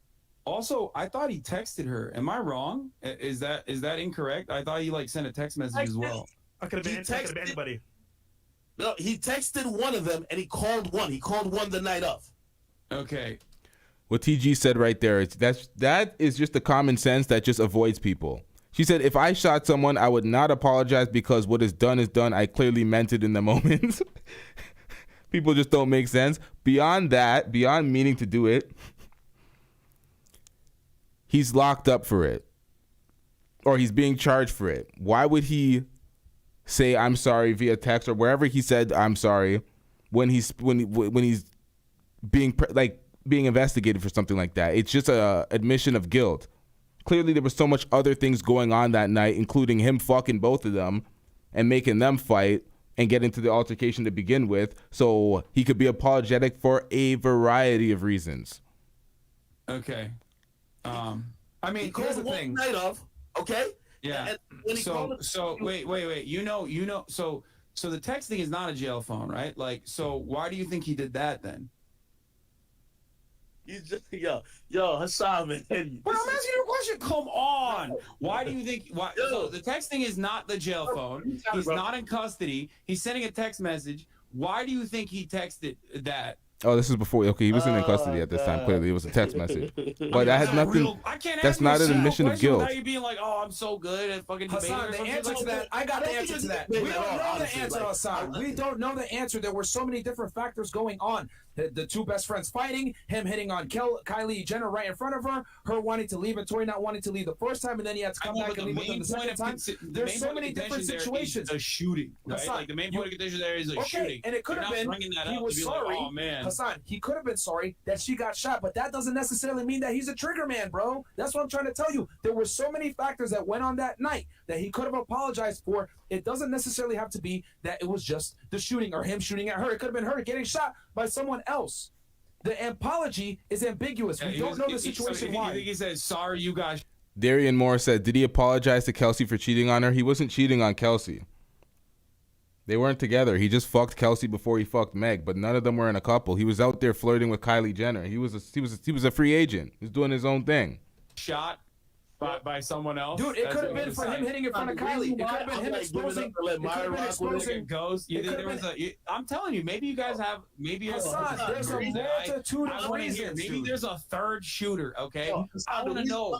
Also, I thought he texted her. Am I wrong? Is that incorrect? I thought he like sent a text message as well. I could have been anybody. No, he texted one of them and he called one. He called one the night of. Okay. What TG said right there, that is just the common sense that just avoids people. She said, if I shot someone, I would not apologize because what is done is done. I clearly meant it in the moment. People just don't make sense. Beyond that, beyond meaning to do it, he's locked up for it. Or he's being charged for it. Why would he say I'm sorry via text or wherever he said I'm sorry when he's being investigated for something like that? It's just a admission of guilt. Clearly there was so much other things going on that night, including him fucking both of them and making them fight and get into the altercation to begin with, so he could be apologetic for a variety of reasons. Okay. I mean, here's the thing. Night of, okay? Yeah. So wait. So the texting is not a jail phone, right? Like, so why do you think he did that then? You just, yo, Hassan, man. But I'm asking you a question. Come on. Why do you think? Why? So the texting is not the jail phone. He's not in custody. He's sending a text message. Why do you think he texted that? Oh, this is before. Okay, he wasn't in custody at this time. Clearly, it was a text message. But that has nothing. That's not an admission of guilt. Now you're being like, "Oh, I'm so good at fucking debating." Hassan, the answer to that, I got the answer to that. We don't know the answer, Hassan. We don't know the answer. There were so many different factors going on. The two best friends fighting, him hitting on Kylie Jenner right in front of her, her wanting to leave and Tory not wanting to leave the first time, and then he had to come back and leave with them the second time. There's so many different situations. A shooting, right? Like the main point of contention there is a shooting. And it could have been he was sorry. Like, oh, man. Hassan, he could have been sorry that she got shot, but that doesn't necessarily mean that he's a trigger man, bro. That's what I'm trying to tell you. There were so many factors that went on that night that he could have apologized for. It doesn't necessarily have to be that it was just the shooting or him shooting at her. It could have been her getting shot by someone else. The apology is ambiguous. We don't know the situation why. You think he said, sorry, you guys. Darian Moore said, did he apologize to Kelsey for cheating on her? He wasn't cheating on Kelsey. They weren't together. He just fucked Kelsey before he fucked Meg, but none of them were in a couple. He was out there flirting with Kylie Jenner. He was a free agent. He was doing his own thing. Shot by someone else. Dude, it could have been for him hitting in front of Kylie. It could have been him exposing. I'm telling you, maybe you guys have. Maybe there's a multitude of reasons. Maybe there's a third shooter. Okay, I want to know.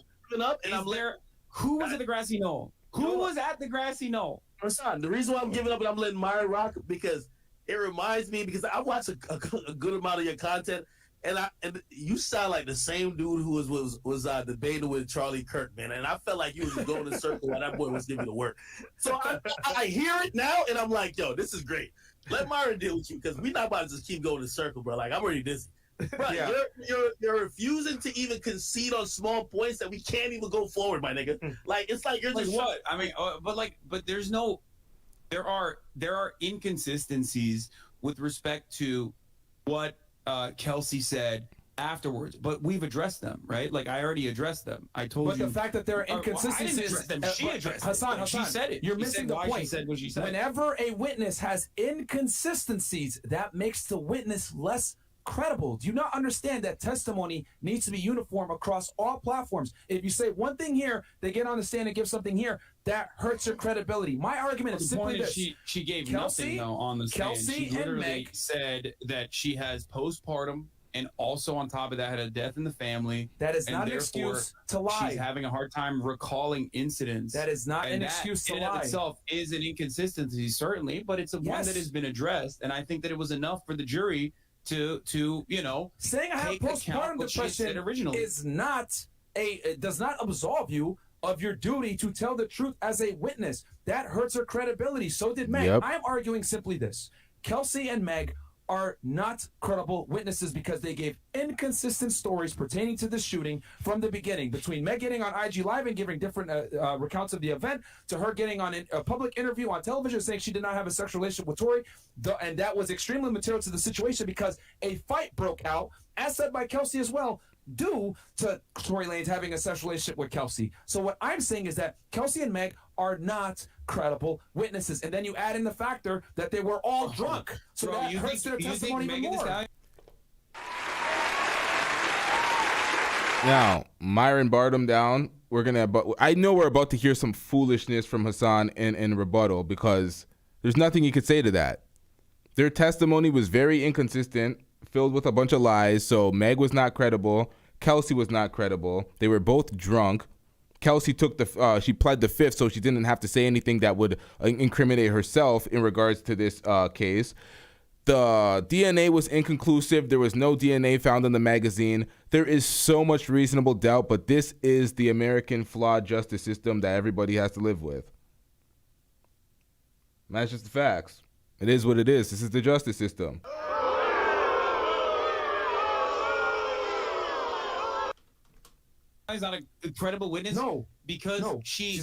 Who was at the grassy knoll? Who was at the grassy knoll? The reason why I'm giving up and I'm letting Myra rock because it reminds me because I watch a good amount of your content and you sound like the same dude who was debating with Charlie Kirk, man. And I felt like you was just going in a circle while that boy was giving the work. So I hear it now, and I'm like, yo, this is great. Let Myron deal with you because we're not about to just keep going in a circle, bro. Like I'm already dizzy. Bro, yeah. You're refusing to even concede on small points that we can't even go forward, my nigga. Like it's like you're like just what? I mean, but there's no. There are inconsistencies with respect to what Kelsey said afterwards, but we've addressed them, right? Like I already addressed them. I told you. But the fact that there are inconsistencies, I didn't address them. She addressed Hassan, she said it. You're she missing said the why point. She said what she said. Whenever a witness has inconsistencies, that makes the witness less credible. Do you not understand that testimony needs to be uniform across all platforms? If you say one thing here, they get on the stand and give something here, that hurts your credibility. My argument is simply this. She gave Kelsey, nothing though on the stand. Kelsey She literally and Meg said that she has postpartum and also on top of that had a death in the family. That is not an excuse to lie. She's having a hard time recalling incidents. That is not an excuse to lie. That in itself is an inconsistency, certainly, but it's one that has been addressed, and I think that it was enough for the jury to saying I have postpartum depression is not it does not absolve you of your duty to tell the truth as a witness. That hurts her credibility. So did Meg. Yep. I'm arguing simply this. Kelsey and Meg are not credible witnesses because they gave inconsistent stories pertaining to the shooting from the beginning, between Meg getting on IG Live and giving different recounts of the event, to her getting on a public interview on television saying she did not have a sexual relationship with Tory. And that was extremely material to the situation because a fight broke out, as said by Kelsey as well, due to Tory Lanez having a sexual relationship with Kelsey. So what I'm saying is that Kelsey and Meg are not credible witnesses. And then you add in the factor that they were all drunk. So Bro, that hurts their testimony even more. Now, Myron barred him down. I know we're about to hear some foolishness from Hassan in rebuttal because there's nothing you could say to that. Their testimony was very inconsistent, filled with a bunch of lies. So Meg was not credible. Kelsey was not credible. They were both drunk. Kelsey she pled the fifth, so she didn't have to say anything that would incriminate herself in regards to this case. The DNA was inconclusive. There was no DNA found in the magazine. There is so much reasonable doubt, but this is the American flawed justice system that everybody has to live with. And that's just the facts. It is what it is. This is the justice system. Is not a credible witness. No, because she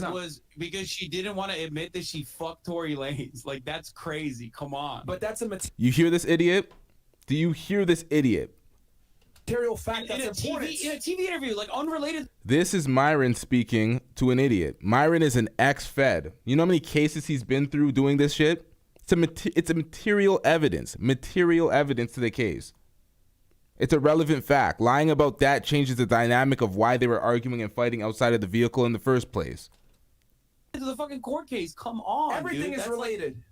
didn't want to admit that she fucked Tory Lanez. Like that's crazy. Come on. But that's You hear this idiot? Do you hear this idiot? Material fact that's important. In a TV interview, like unrelated. This is Myron speaking to an idiot. Myron is an ex-Fed. You know how many cases he's been through doing this shit? It's a material evidence to the case. It's a relevant fact. Lying about that changes the dynamic of why they were arguing and fighting outside of the vehicle in the first place. To the fucking court case. Come on, everything dude. is related.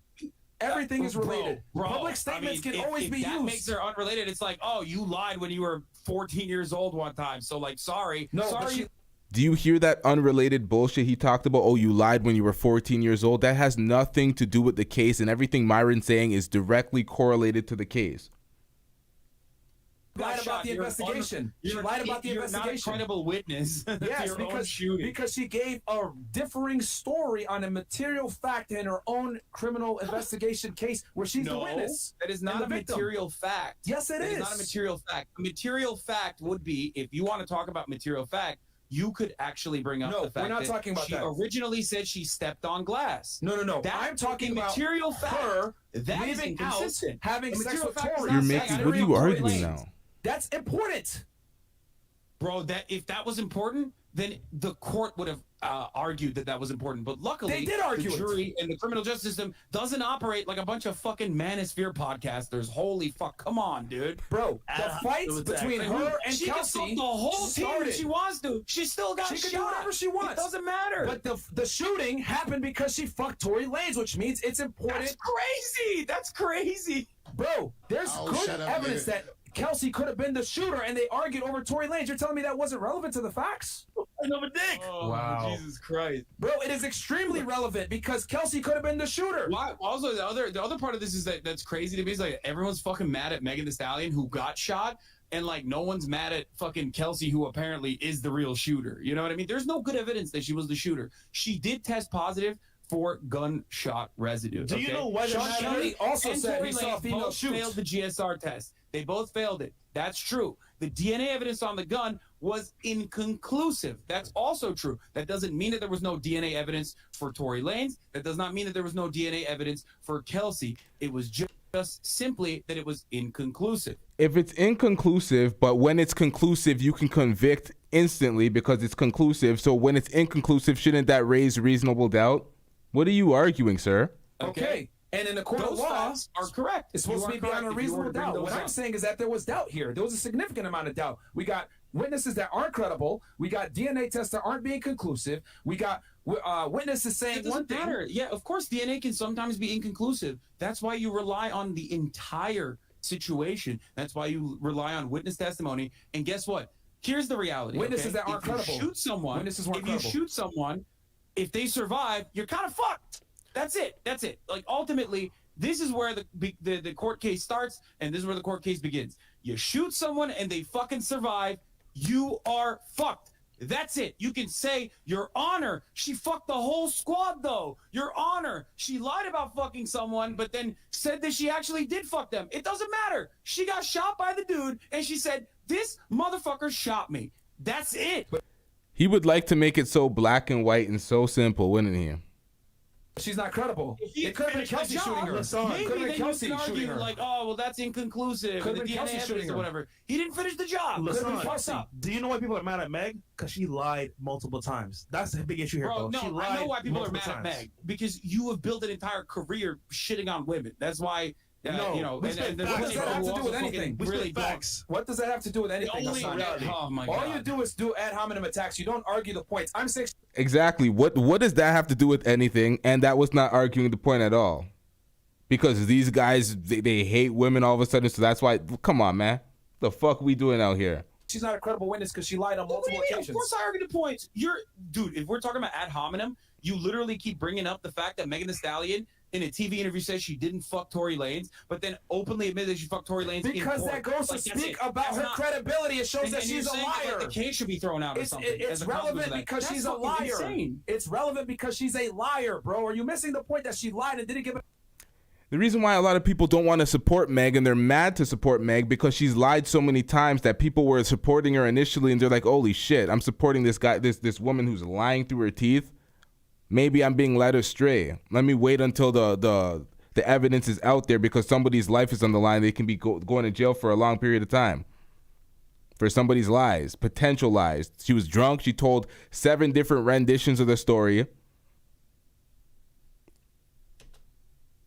Everything is related. Bro, Public statements can always be used. That makes her unrelated. It's like, oh, you lied when you were 14 years old one time. So like, sorry. No, sorry. Do you hear that unrelated bullshit he talked about? Oh, you lied when you were 14 years old. That has nothing to do with the case, and everything Myron's saying is directly correlated to the case. Lied about the investigation. She lied about the investigation. You're not a credible witness. Yes, because she gave a differing story on a material fact in her own criminal investigation case where she's the witness. That is not a material fact. Yes, it is. That is not a material fact. A material fact would be, if you want to talk about material fact, you could actually bring up the fact we're not that talking about she originally said she stepped on glass. No. I'm talking about material fact. Her that is leaving out, inconsistent. having sex with Tory. What are you arguing now? That's important. Bro, that if that was important, then the court would have argued that was important. But luckily, they did argue the jury and the criminal justice system doesn't operate like a bunch of fucking manosphere podcasters. Holy fuck. Come on, dude. Bro, the fights between her and she Kelsey can the whole team if she wants to. She still got shot. She can do whatever she wants. It doesn't matter. But the shooting happened because she fucked Tory Lanez, which means it's important. That's crazy. That's crazy. Bro, there's good evidence that Kelsey could have been the shooter, and they argued over Tory Lanez. You're telling me that wasn't relevant to the facts? Another dick. Oh, wow. Jesus Christ. Bro, it is extremely relevant because Kelsey could have been the shooter. Why? Also, the other part of this is that's crazy to me is like everyone's fucking mad at Megan Thee Stallion who got shot, and like no one's mad at fucking Kelsey, who apparently is the real shooter. You know what I mean? There's no good evidence that she was the shooter. She did test positive for gunshot residue. Do you know why Sean Kelly also said he saw female shoot. Failed the GSR test. They both failed it. That's true. The DNA evidence on the gun was inconclusive. That's also true. That doesn't mean that there was no DNA evidence for Tory Lanez. That does not mean that there was no DNA evidence for Kelsey. It was just simply that it was inconclusive. If it's inconclusive, but when it's conclusive, you can convict instantly because it's conclusive. So when it's inconclusive, shouldn't that raise reasonable doubt? What are you arguing, sir? Okay. And in the court of law, are correct. It's supposed to be beyond a reasonable doubt. What I'm saying is that there was doubt here. There was a significant amount of doubt. We got witnesses that aren't credible. We got DNA tests that aren't being conclusive. We got witnesses saying one thing. Matter. Yeah, of course, DNA can sometimes be inconclusive. That's why you rely on the entire situation. That's why you rely on witness testimony. And guess what? Here's the reality. Witnesses that aren't credible. Shoot someone. Witnesses weren't credible. If you shoot someone, if they survive, you're kind of fucked. That's it. That's it. Like, ultimately, this is where the court case starts, and this is where the court case begins. You shoot someone and they fucking survive, you are fucked. That's it. You can say, Your Honor, she fucked the whole squad, though. Your Honor, she lied about fucking someone, but then said that she actually did fuck them. It doesn't matter. She got shot by the dude, and she said, this motherfucker shot me. That's it. He would like to make it so black and white and so simple, wouldn't he? She's not credible. It could have been Kelsey shooting her. Maybe then you can argue like, oh, well, that's inconclusive. Could have the been Kelsey DNA shooting or her. whatever. He didn't finish the job. Do you know why people are mad at Meg? Because she lied multiple times. That's the big issue here, bro. No, she lied I know why people are mad times. at Meg. Because you have built an entire career shitting on women. That's why. No, you know, what does that have to do with anything? Really what does that have to do with anything? Oh my All God. you do is do ad hominem attacks. You don't argue the points. I'm saying Exactly. What does that have to do with anything? And that was not arguing the point at all. Because these guys, they hate women all of a sudden. So that's why, come on, man. The fuck we doing out here? she's not a credible witness because she lied on multiple occasions. Of course I argue the points. Dude, if we're talking about ad hominem, you literally keep bringing up the fact that Megan Thee Stallion in a TV interview says she didn't fuck Tory Lanez, but then openly admitted that she fucked Tory Lanez. Because that goes to speak about her credibility. It shows that she's a liar. The case should be thrown out or something. It's relevant because she's a liar. It's relevant because she's a liar, bro. Are you missing the point that she lied and didn't give it? The reason why a lot of people don't want to support Meg and they're mad to support Meg because she's lied so many times that people were supporting her initially and they're like, holy shit, I'm supporting this guy, this woman who's lying through her teeth. Maybe I'm being led astray. Let me wait until the evidence is out there because somebody's life is on the line. They can be going to jail for a long period of time for somebody's lies, potential lies. She was drunk. She told 7 different renditions of the story.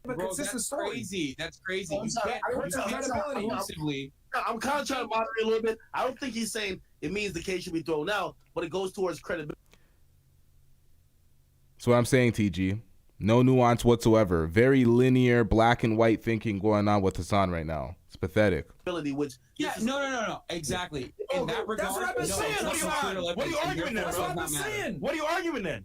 Bro, that's crazy. That's crazy. I'm kind of trying to moderate a little bit. I don't think he's saying it means the case should be thrown out, but it goes towards credibility. That's what I'm saying, TG. No nuance whatsoever. Very linear, black and white thinking going on with Hassan right now. It's pathetic. Which no. Exactly. In that regard, that's what I've been saying. What are you arguing then, bro? What are you arguing then?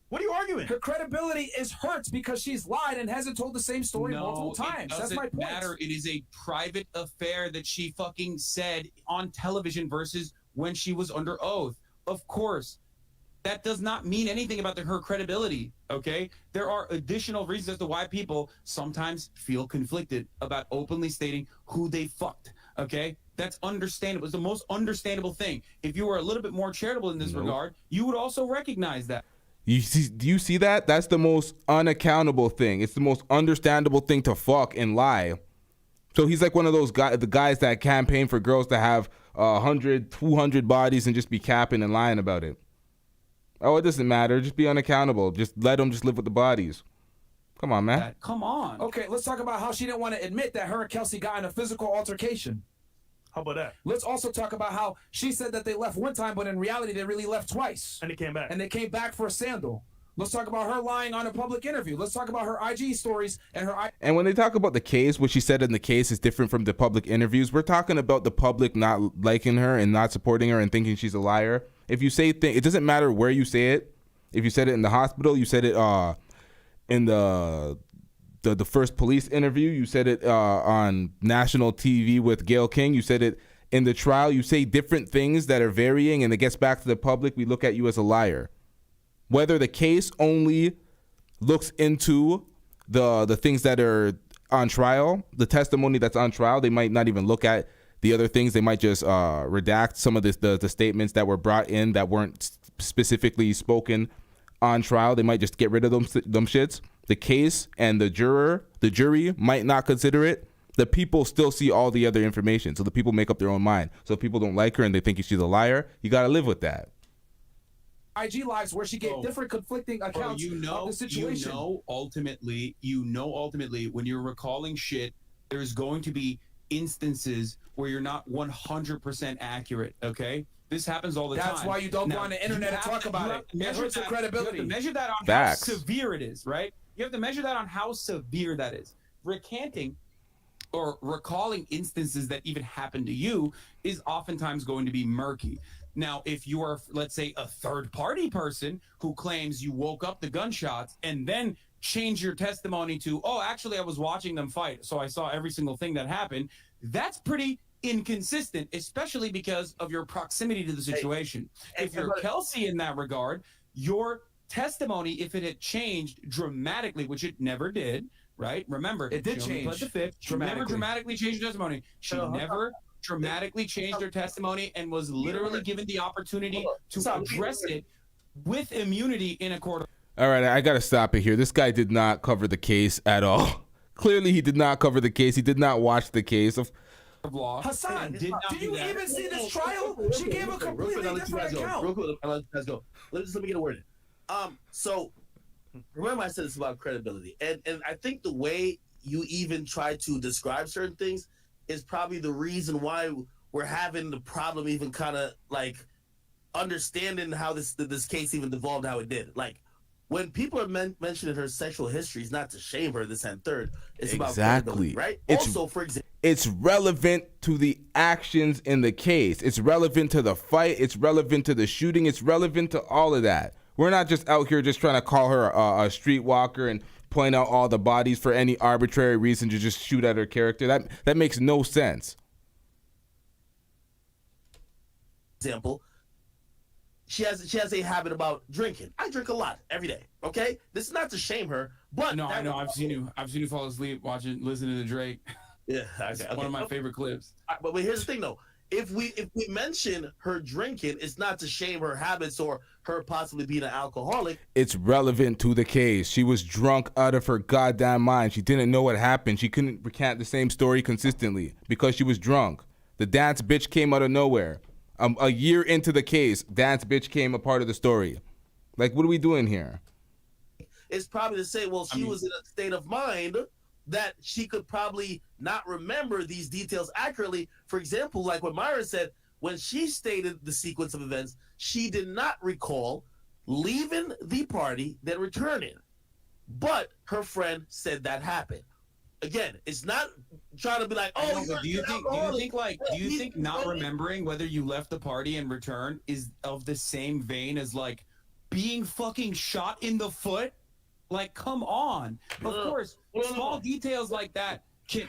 What are you arguing? Her credibility is hurt because she's lied and hasn't told the same story multiple times. That's my point. Matter. It is a private affair that she fucking said on television versus when she was under oath. Of course. That does not mean anything about her credibility, okay? There are additional reasons as to why people sometimes feel conflicted about openly stating who they fucked, okay? That's understandable. It's the most understandable thing. If you were a little bit more charitable in this regard, you would also recognize that. Do you see that? That's the most unaccountable thing. It's the most understandable thing to fuck and lie. So he's like one of those guys, the guys that campaign for girls to have 100, 200 bodies and just be capping and lying about it. Oh, it doesn't matter. Just be unaccountable. Just let them just live with the bodies. Come on, man. Come on. Okay, let's talk about how she didn't want to admit that her and Kelsey got in a physical altercation. How about that? Let's also talk about how she said that they left one time, but in reality, they really left twice. And they came back. And they came back for a sandal. Let's talk about her lying on a public interview. Let's talk about her IG stories and her... And when they talk about the case, what she said in the case is different from the public interviews. We're talking about the public not liking her and not supporting her and thinking she's a liar. If you say it doesn't matter where you say it. If you said it in the hospital, you said it in the first police interview, you said it on national TV with Gayle King, you said it in the trial, you say different things that are varying, and it gets back to the public, we look at you as a liar. Whether the case only looks into the things that are on trial, the testimony that's on trial, they might not even look at the other things. They might just redact some of the statements that were brought in that weren't specifically spoken on trial. They might just get rid of them shits. The case and the jury might not consider it. The people still see all the other information, so the people make up their own mind. So if people don't like her and they think she's a liar, you got to live with that. IG lives where she gave different conflicting accounts of the situation. You know ultimately when you're recalling shit, there's going to be instances where you're not 100% accurate, okay? This happens all the time. That's why you don't go on the internet and talk about it. It hurts your credibility. You have to measure that on Facts. how severe it is, right? You have to measure that on how severe that is. Recanting or recalling instances that even happened to you is oftentimes going to be murky. Now, if you are, let's say, a third-party person who claims you woke up the gunshots and then change your testimony to, oh, actually, I was watching them fight, so I saw every single thing that happened, that's pretty inconsistent, especially because of your proximity to the situation. If you're Kelsey in that regard, your testimony, if it had changed dramatically, which it never did, right? Remember, it did change. The fifth. She never dramatically changed her testimony. She never dramatically changed her testimony and was literally given the opportunity to address it with immunity in a court. All right, I got to stop it here. This guy did not cover the case at all. Clearly, he did not cover the case. He did not watch the case. Law. Hassan, do you even see this trial? She gave a completely different account. Real quick, let's go. Let me get a word in. So remember I said this about credibility, and I think the way you even try to describe certain things is probably the reason why we're having the problem even kind of like understanding how this case even devolved how it did. Like when people are mentioning her sexual history, it's not to shame her, this and third. It's about credibility, right? Also, for example, it's relevant to the actions in the case. It's relevant to the fight. It's relevant to the shooting. It's relevant to all of that. We're not just out here just trying to call her a streetwalker and point out all the bodies for any arbitrary reason to just shoot at her character. That makes no sense. Example, she has a habit about drinking. I drink a lot every day. Okay, this is not to shame her, but no, I know I've seen you fall asleep listening to Drake. Yeah, it's one of my favorite clips. But here's the thing, though. If we mention her drinking, it's not to shame her habits or her possibly being an alcoholic. It's relevant to the case. She was drunk out of her goddamn mind. She didn't know what happened. She couldn't recant the same story consistently because she was drunk. The dance bitch came out of nowhere. A year into the case, dance bitch came a part of the story. Like, what are we doing here? It's probably to say, well, she was in a state of mind that she could probably not remember these details accurately. For example, like what Myra said, when she stated the sequence of events, she did not recall leaving the party, then returning. But her friend said that happened. Again, it's not trying to be like, oh, do you think not remembering whether you left the party and returned is of the same vein as like being fucking shot in the foot? Like, come on. Of course, small details like that can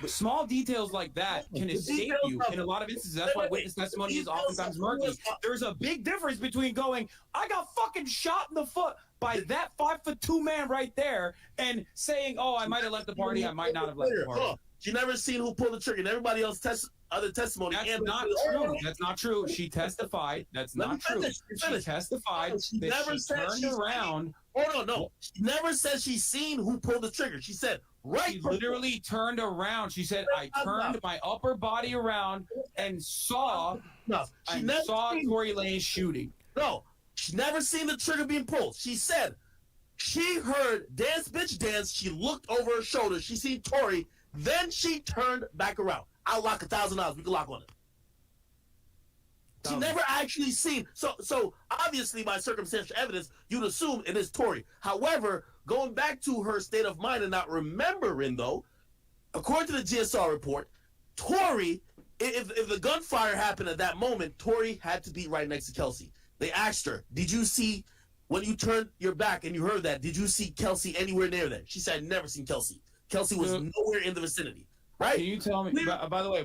escape you in a lot of instances. That's why witness testimony is oftentimes murky. There's a big difference between going, I got fucking shot in the foot by that 5'2" man right there, and saying, oh, I might have left the party, I might not have left the party. She never seen who pulled the trigger, and everybody else other testimony. That's not true. That's not true. She testified. That's not true. She testified that she turned around. Hold on, no. She never said she seen who pulled the trigger. She said, She literally turned around. She said, I turned my upper body around and saw Tory Lanez shooting. No, she never seen the trigger being pulled. She said she heard dance bitch dance. She looked over her shoulder. She seen Tory. Then she turned back around. I'll lock $1,000. We can lock on it. She never actually seen. So obviously by circumstantial evidence, you'd assume it is Tory. However, going back to her state of mind and not remembering, though, according to the GSR report, Tory, if the gunfire happened at that moment, Tory had to be right next to Kelsey. They asked her, did you see, when you turned your back and you heard that, did you see Kelsey anywhere near there? She said, never seen Kelsey. Kelsey was nowhere in the vicinity. right? Can you tell me? By the way,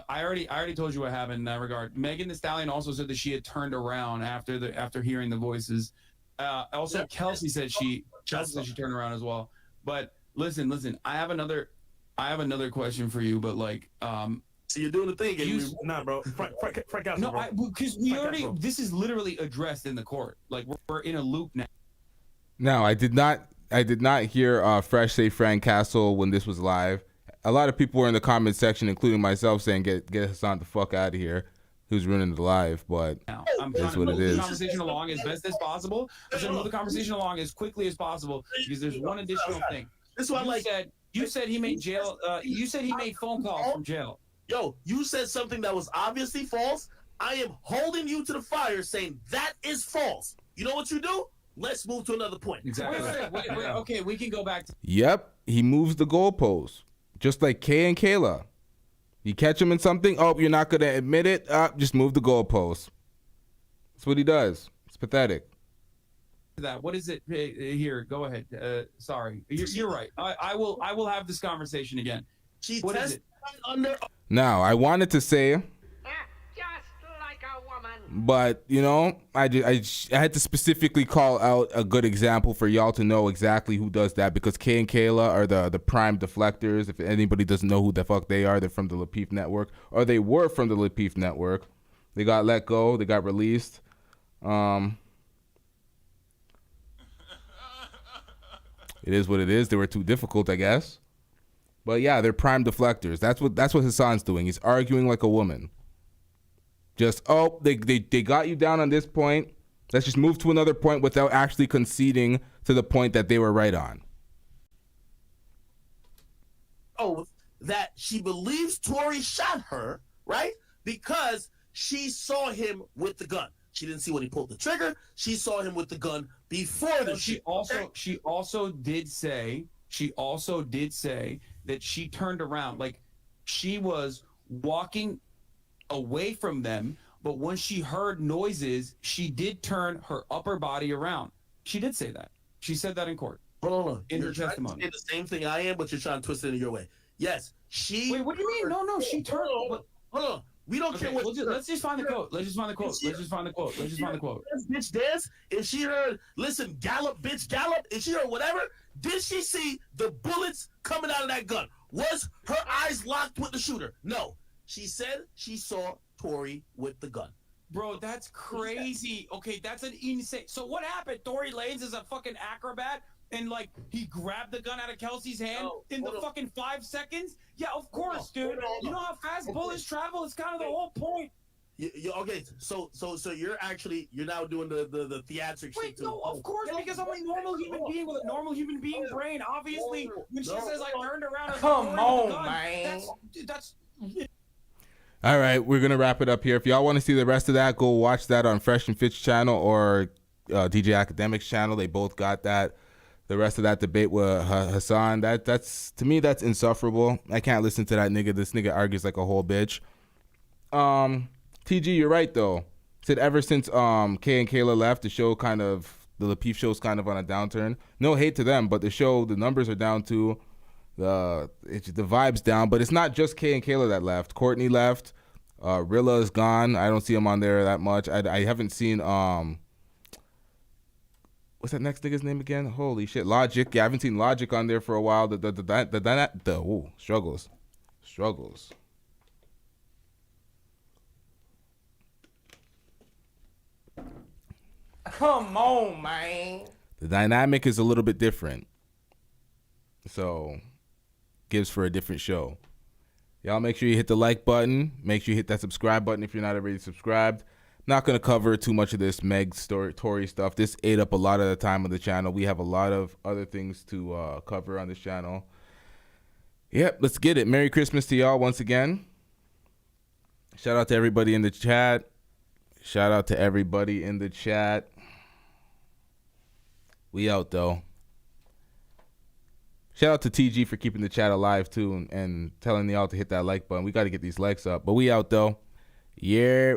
I already told you what happened in that regard. Megan Thee Stallion also said that she had turned around after hearing the voices. Also, Kelsey said she turned around as well. But listen. I have another question for you. But like, so you're doing the thing. Nah, bro. Frank out. No, because we already. This is literally addressed in the court. Like we're in a loop now. No, I did not hear Fresh say Frank Castle when this was live. A lot of people were in the comment section, including myself, saying get Hassan the fuck out of here. Who's ruining the live, but I'm that's trying what to it move is. the conversation along as best as possible. I'm trying to move the conversation along as quickly as possible because there's one additional thing. This is what you said he made jail. You said he made phone calls from jail. Yo, you said something that was obviously false. I am holding you to the fire, saying that is false. You know what you do? Let's move to another point. Exactly. Wait, okay, we can go back to. Yep, he moves the goalposts, just like Kay and Kayla. You catch him in something, oh, you're not gonna admit it. Just move the goalposts. That's what he does. It's pathetic. That. What is it? Here, go ahead. Sorry, you're right. I will have this conversation again. What is it? Now, I wanted to say, but you know, I had to specifically call out a good example for y'all to know exactly who does that, because Kay and Kayla are the prime deflectors. If anybody doesn't know who the fuck they are, they're from the Lapeef Network, or they were from the Lapeef Network. They got let go. They got released. It is what it is. They were too difficult, I guess. But yeah, they're prime deflectors. That's what Hassan's doing. He's arguing like a woman. Just, they got you down on this point. Let's just move to another point without actually conceding to the point that they were right on. Oh, that she believes Tory shot her, right? Because she saw him with the gun. She didn't see when he pulled the trigger. She saw him with the gun before the She also did say that she turned around. Like, she was walking away from them, but when she heard noises, she did turn her upper body around. She did say that. She said that in court. Hold on. In her testimony. The same thing I am, but you're trying to twist it in your way. Yes, she. Wait, what do you mean? No, she turned. Hold on. We don't care what. Let's just find the quote. Let's just find the quote. Bitch dance. If she heard, listen, gallop, bitch, gallop. If she heard whatever, did she see the bullets coming out of that gun? Was her eyes locked with the shooter? No. She said she saw Tory with the gun. Bro, that's crazy. Okay, that's an insane. So what happened? Tory Lanez is a fucking acrobat, and like he grabbed the gun out of Kelsey's hand in the fucking 5 seconds? Yeah, of course, dude. You know how fast bullets travel? It's kind of the whole point. Okay, so you're now doing the theatrics. Wait, no, of course, because I'm a normal human being with a normal human being brain. Obviously, when she says I turned around, come on, man. That's. All right, we're going to wrap it up here. If y'all want to see the rest of that, go watch that on Fresh and Fitch channel or DJ Academics channel. They both got that. The rest of that debate with Hassan, that's to me, that's insufferable. I can't listen to that nigga. This nigga argues like a whole bitch. TG, you're right, though. Said ever since Kay and Kayla left, the Lapeef show's kind of on a downturn. No hate to them, but the numbers are down too. The vibe's down, but it's not just Kay and Kayla that left. Courtney left. Rilla is gone. I don't see him on there that much. I haven't seen what's that next nigga's name again? Holy shit, Logic. Yeah, I haven't seen Logic on there for a while. Struggles. Come on, man. The dynamic is a little bit different, so gives for a different show. Y'all make sure you hit the like button. Make sure you hit that subscribe button if you're not already subscribed. Not going to cover too much of this Meg Tory stuff. This ate up a lot of the time of the channel. We have a lot of other things to cover on this channel. Yep, let's get it. Merry Christmas to y'all once again. Shout out to everybody in the chat. We out, though. Shout out to TG for keeping the chat alive, too, and telling y'all to hit that like button. We got to get these likes up. But we out, though. Yeah.